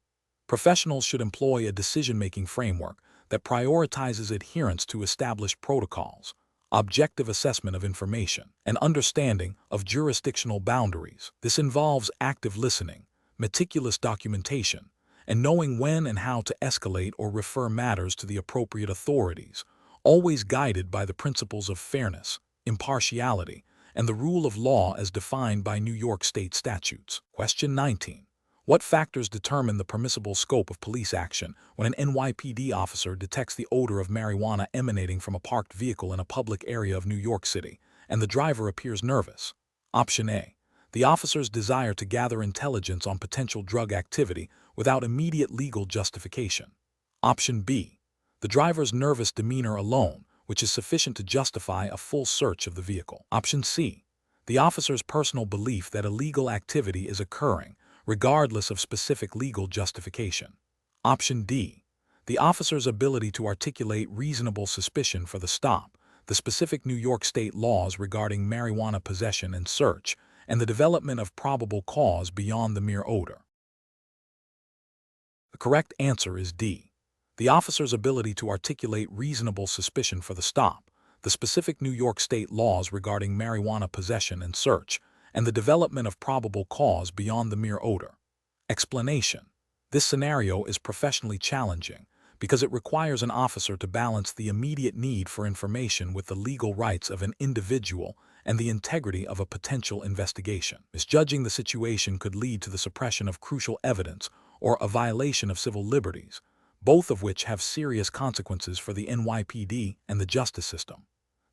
Professionals should employ a decision-making framework that prioritizes adherence to established protocols, objective assessment of information, and understanding of jurisdictional boundaries. This involves active listening, meticulous documentation, and knowing when and how to escalate or refer matters to the appropriate authorities, always guided by the principles of fairness, impartiality, and the rule of law as defined by New York state statutes. Question 19. What factors determine the permissible scope of police action when an NYPD officer detects the odor of marijuana emanating from a parked vehicle in a public area of New York City, and the driver appears nervous? Option A. The officer's desire to gather intelligence on potential drug activity without immediate legal justification. Option B. The driver's nervous demeanor alone, which is sufficient to justify a full search of the vehicle. Option C. The officer's personal belief that illegal activity is occurring, regardless of specific legal justification. Option D. The officer's ability to articulate reasonable suspicion for the stop, the specific New York state laws regarding marijuana possession and search, and the development of probable cause beyond the mere odor. The correct answer is D. The officer's ability to articulate reasonable suspicion for the stop, the specific New York state laws regarding marijuana possession and search, and the development of probable cause beyond the mere odor. Explanation. This scenario is professionally challenging because it requires an officer to balance the immediate need for information with the legal rights of an individual and the integrity of a potential investigation. Misjudging the situation could lead to the suppression of crucial evidence or a violation of civil liberties, both of which have serious consequences for the NYPD and the justice system.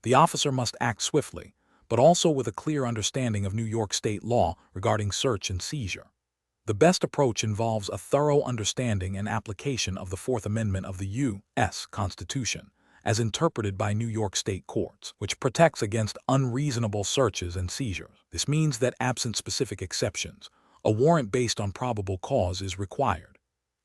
The officer must act swiftly, but also with a clear understanding of New York state law regarding search and seizure. The best approach involves a thorough understanding and application of the Fourth Amendment of the U.S. Constitution, as interpreted by New York state courts, which protects against unreasonable searches and seizures. This means that absent specific exceptions, a warrant based on probable cause is required.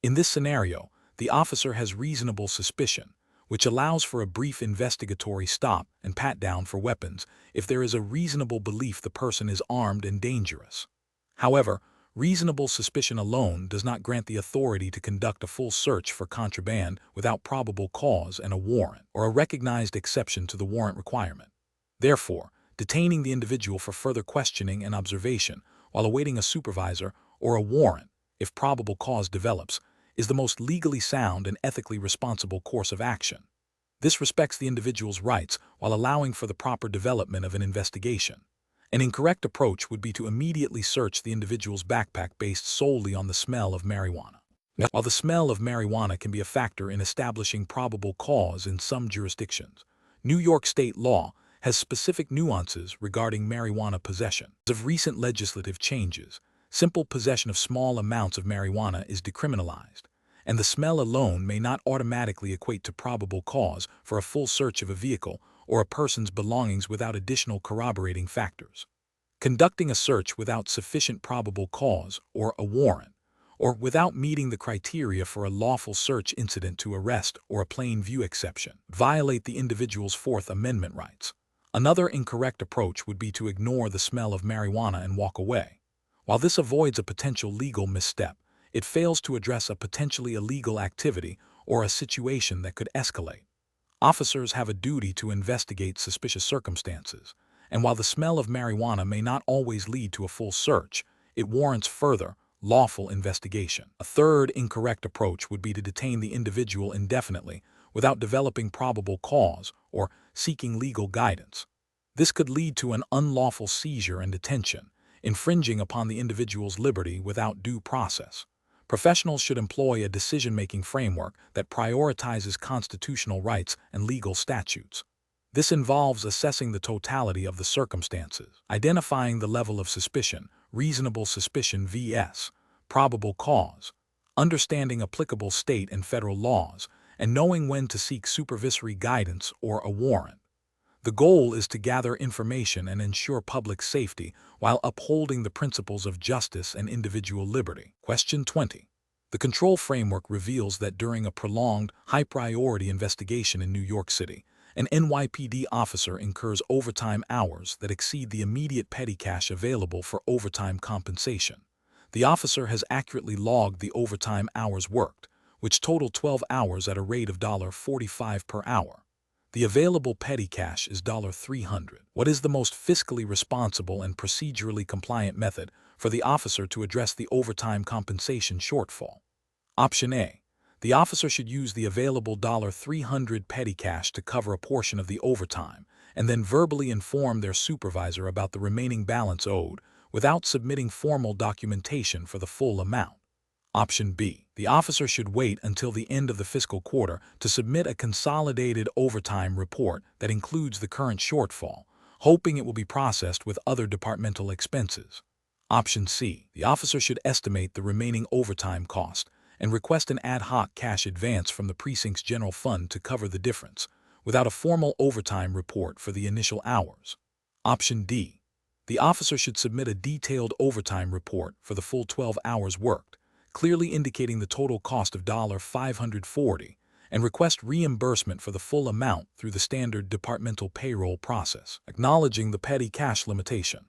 In this scenario, the officer has reasonable suspicion, which allows for a brief investigatory stop and pat-down for weapons if there is a reasonable belief the person is armed and dangerous. However, reasonable suspicion alone does not grant the authority to conduct a full search for contraband without probable cause and a warrant, or a recognized exception to the warrant requirement. Therefore, detaining the individual for further questioning and observation while awaiting a supervisor or a warrant, if probable cause develops, is the most legally sound and ethically responsible course of action. This respects the individual's rights while allowing for the proper development of an investigation. An incorrect approach would be to immediately search the individual's backpack based solely on the smell of marijuana. While the smell of marijuana can be a factor in establishing probable cause in some jurisdictions, New York state law has specific nuances regarding marijuana possession. As of recent legislative changes, simple possession of small amounts of marijuana is decriminalized, and the smell alone may not automatically equate to probable cause for a full search of a vehicle or a person's belongings without additional corroborating factors. Conducting a search without sufficient probable cause or a warrant, or without meeting the criteria for a lawful search incident to arrest or a plain view exception, violate the individual's Fourth Amendment rights. Another incorrect approach would be to ignore the smell of marijuana and walk away. While this avoids a potential legal misstep, it fails to address a potentially illegal activity or a situation that could escalate. Officers have a duty to investigate suspicious circumstances, and while the smell of marijuana may not always lead to a full search, it warrants further, lawful investigation. A third incorrect approach would be to detain the individual indefinitely without developing probable cause or seeking legal guidance. This could lead to an unlawful seizure and detention, infringing upon the individual's liberty without due process. Professionals should employ a decision-making framework that prioritizes constitutional rights and legal statutes. This involves assessing the totality of the circumstances, identifying the level of suspicion, reasonable suspicion vs. probable cause, understanding applicable state and federal laws, and knowing when to seek supervisory guidance or a warrant. The goal is to gather information and ensure public safety while upholding the principles of justice and individual liberty. Question 20. The control framework reveals that during a prolonged, high-priority investigation in New York City, an NYPD officer incurs overtime hours that exceed the immediate petty cash available for overtime compensation. The officer has accurately logged the overtime hours worked, which total 12 hours at a rate of $45 per hour. The available petty cash is $300. What is the most fiscally responsible and procedurally compliant method for the officer to address the overtime compensation shortfall? Option A. The officer should use the available $300 petty cash to cover a portion of the overtime and then verbally inform their supervisor about the remaining balance owed without submitting formal documentation for the full amount. Option B. The officer should wait until the end of the fiscal quarter to submit a consolidated overtime report that includes the current shortfall, hoping it will be processed with other departmental expenses. Option C. The officer should estimate the remaining overtime cost and request an ad hoc cash advance from the precinct's general fund to cover the difference, without a formal overtime report for the initial hours. Option D. The officer should submit a detailed overtime report for the full 12 hours worked, clearly indicating the total cost of $540, and request reimbursement for the full amount through the standard departmental payroll process, acknowledging the petty cash limitation.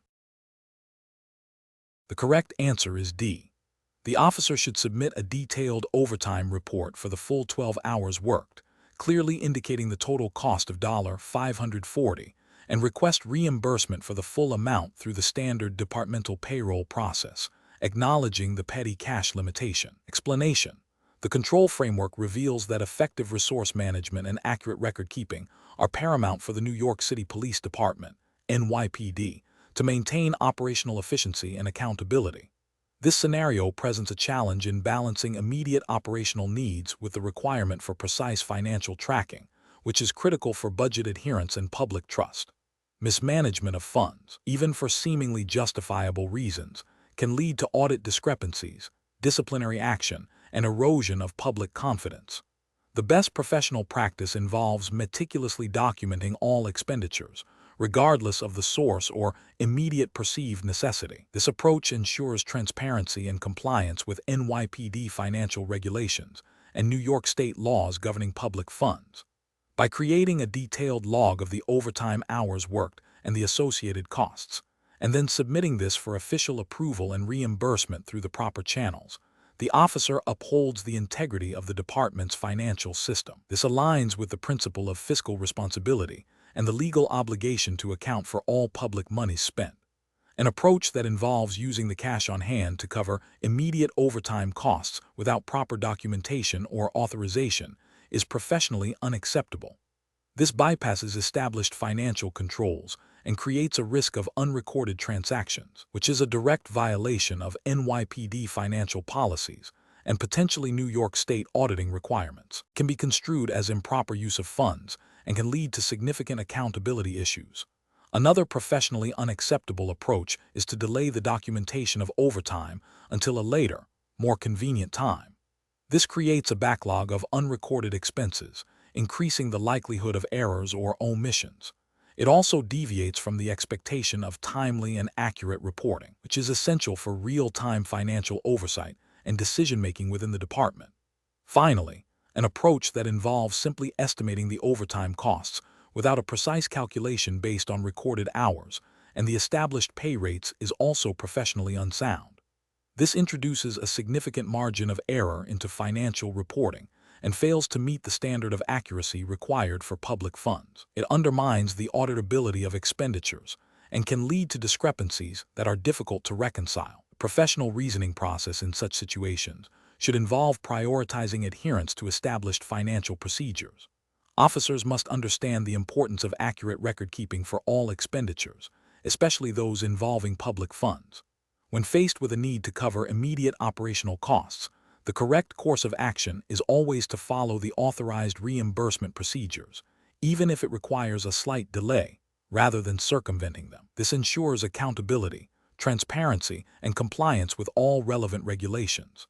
The correct answer is D. The officer should submit a detailed overtime report for the full 12 hours worked, clearly indicating the total cost of $540, and request reimbursement for the full amount through the standard departmental payroll process, acknowledging the petty cash limitation. Explanation. The control framework reveals that effective resource management and accurate record keeping are paramount for the New York City Police Department, NYPD, to maintain operational efficiency and accountability. This scenario presents a challenge in balancing immediate operational needs with the requirement for precise financial tracking, which is critical for budget adherence and public trust. Mismanagement of funds, even for seemingly justifiable reasons, can lead to audit discrepancies, disciplinary action, and erosion of public confidence. The best professional practice involves meticulously documenting all expenditures, regardless of the source or immediate perceived necessity. This approach ensures transparency and compliance with NYPD financial regulations and New York state laws governing public funds. By creating a detailed log of the overtime hours worked and the associated costs, and then submitting this for official approval and reimbursement through the proper channels, the officer upholds the integrity of the department's financial system. This aligns with the principle of fiscal responsibility and the legal obligation to account for all public money spent. An approach that involves using the cash on hand to cover immediate overtime costs without proper documentation or authorization is professionally unacceptable. This bypasses established financial controls and creates a risk of unrecorded transactions, which is a direct violation of NYPD financial policies and potentially New York State auditing requirements, can be construed as improper use of funds, and can lead to significant accountability issues. Another professionally unacceptable approach is to delay the documentation of overtime until a later, more convenient time. This creates a backlog of unrecorded expenses, increasing the likelihood of errors or omissions. It also deviates from the expectation of timely and accurate reporting, which is essential for real-time financial oversight and decision-making within the department. Finally, an approach that involves simply estimating the overtime costs without a precise calculation based on recorded hours and the established pay rates is also professionally unsound. This introduces a significant margin of error into financial reporting and fails to meet the standard of accuracy required for public funds. It undermines the auditability of expenditures and can lead to discrepancies that are difficult to reconcile. The professional reasoning process in such situations should involve prioritizing adherence to established financial procedures. Officers must understand the importance of accurate record-keeping for all expenditures, especially those involving public funds. When faced with a need to cover immediate operational costs, the correct course of action is always to follow the authorized reimbursement procedures, even if it requires a slight delay, rather than circumventing them. This ensures accountability, transparency, and compliance with all relevant regulations.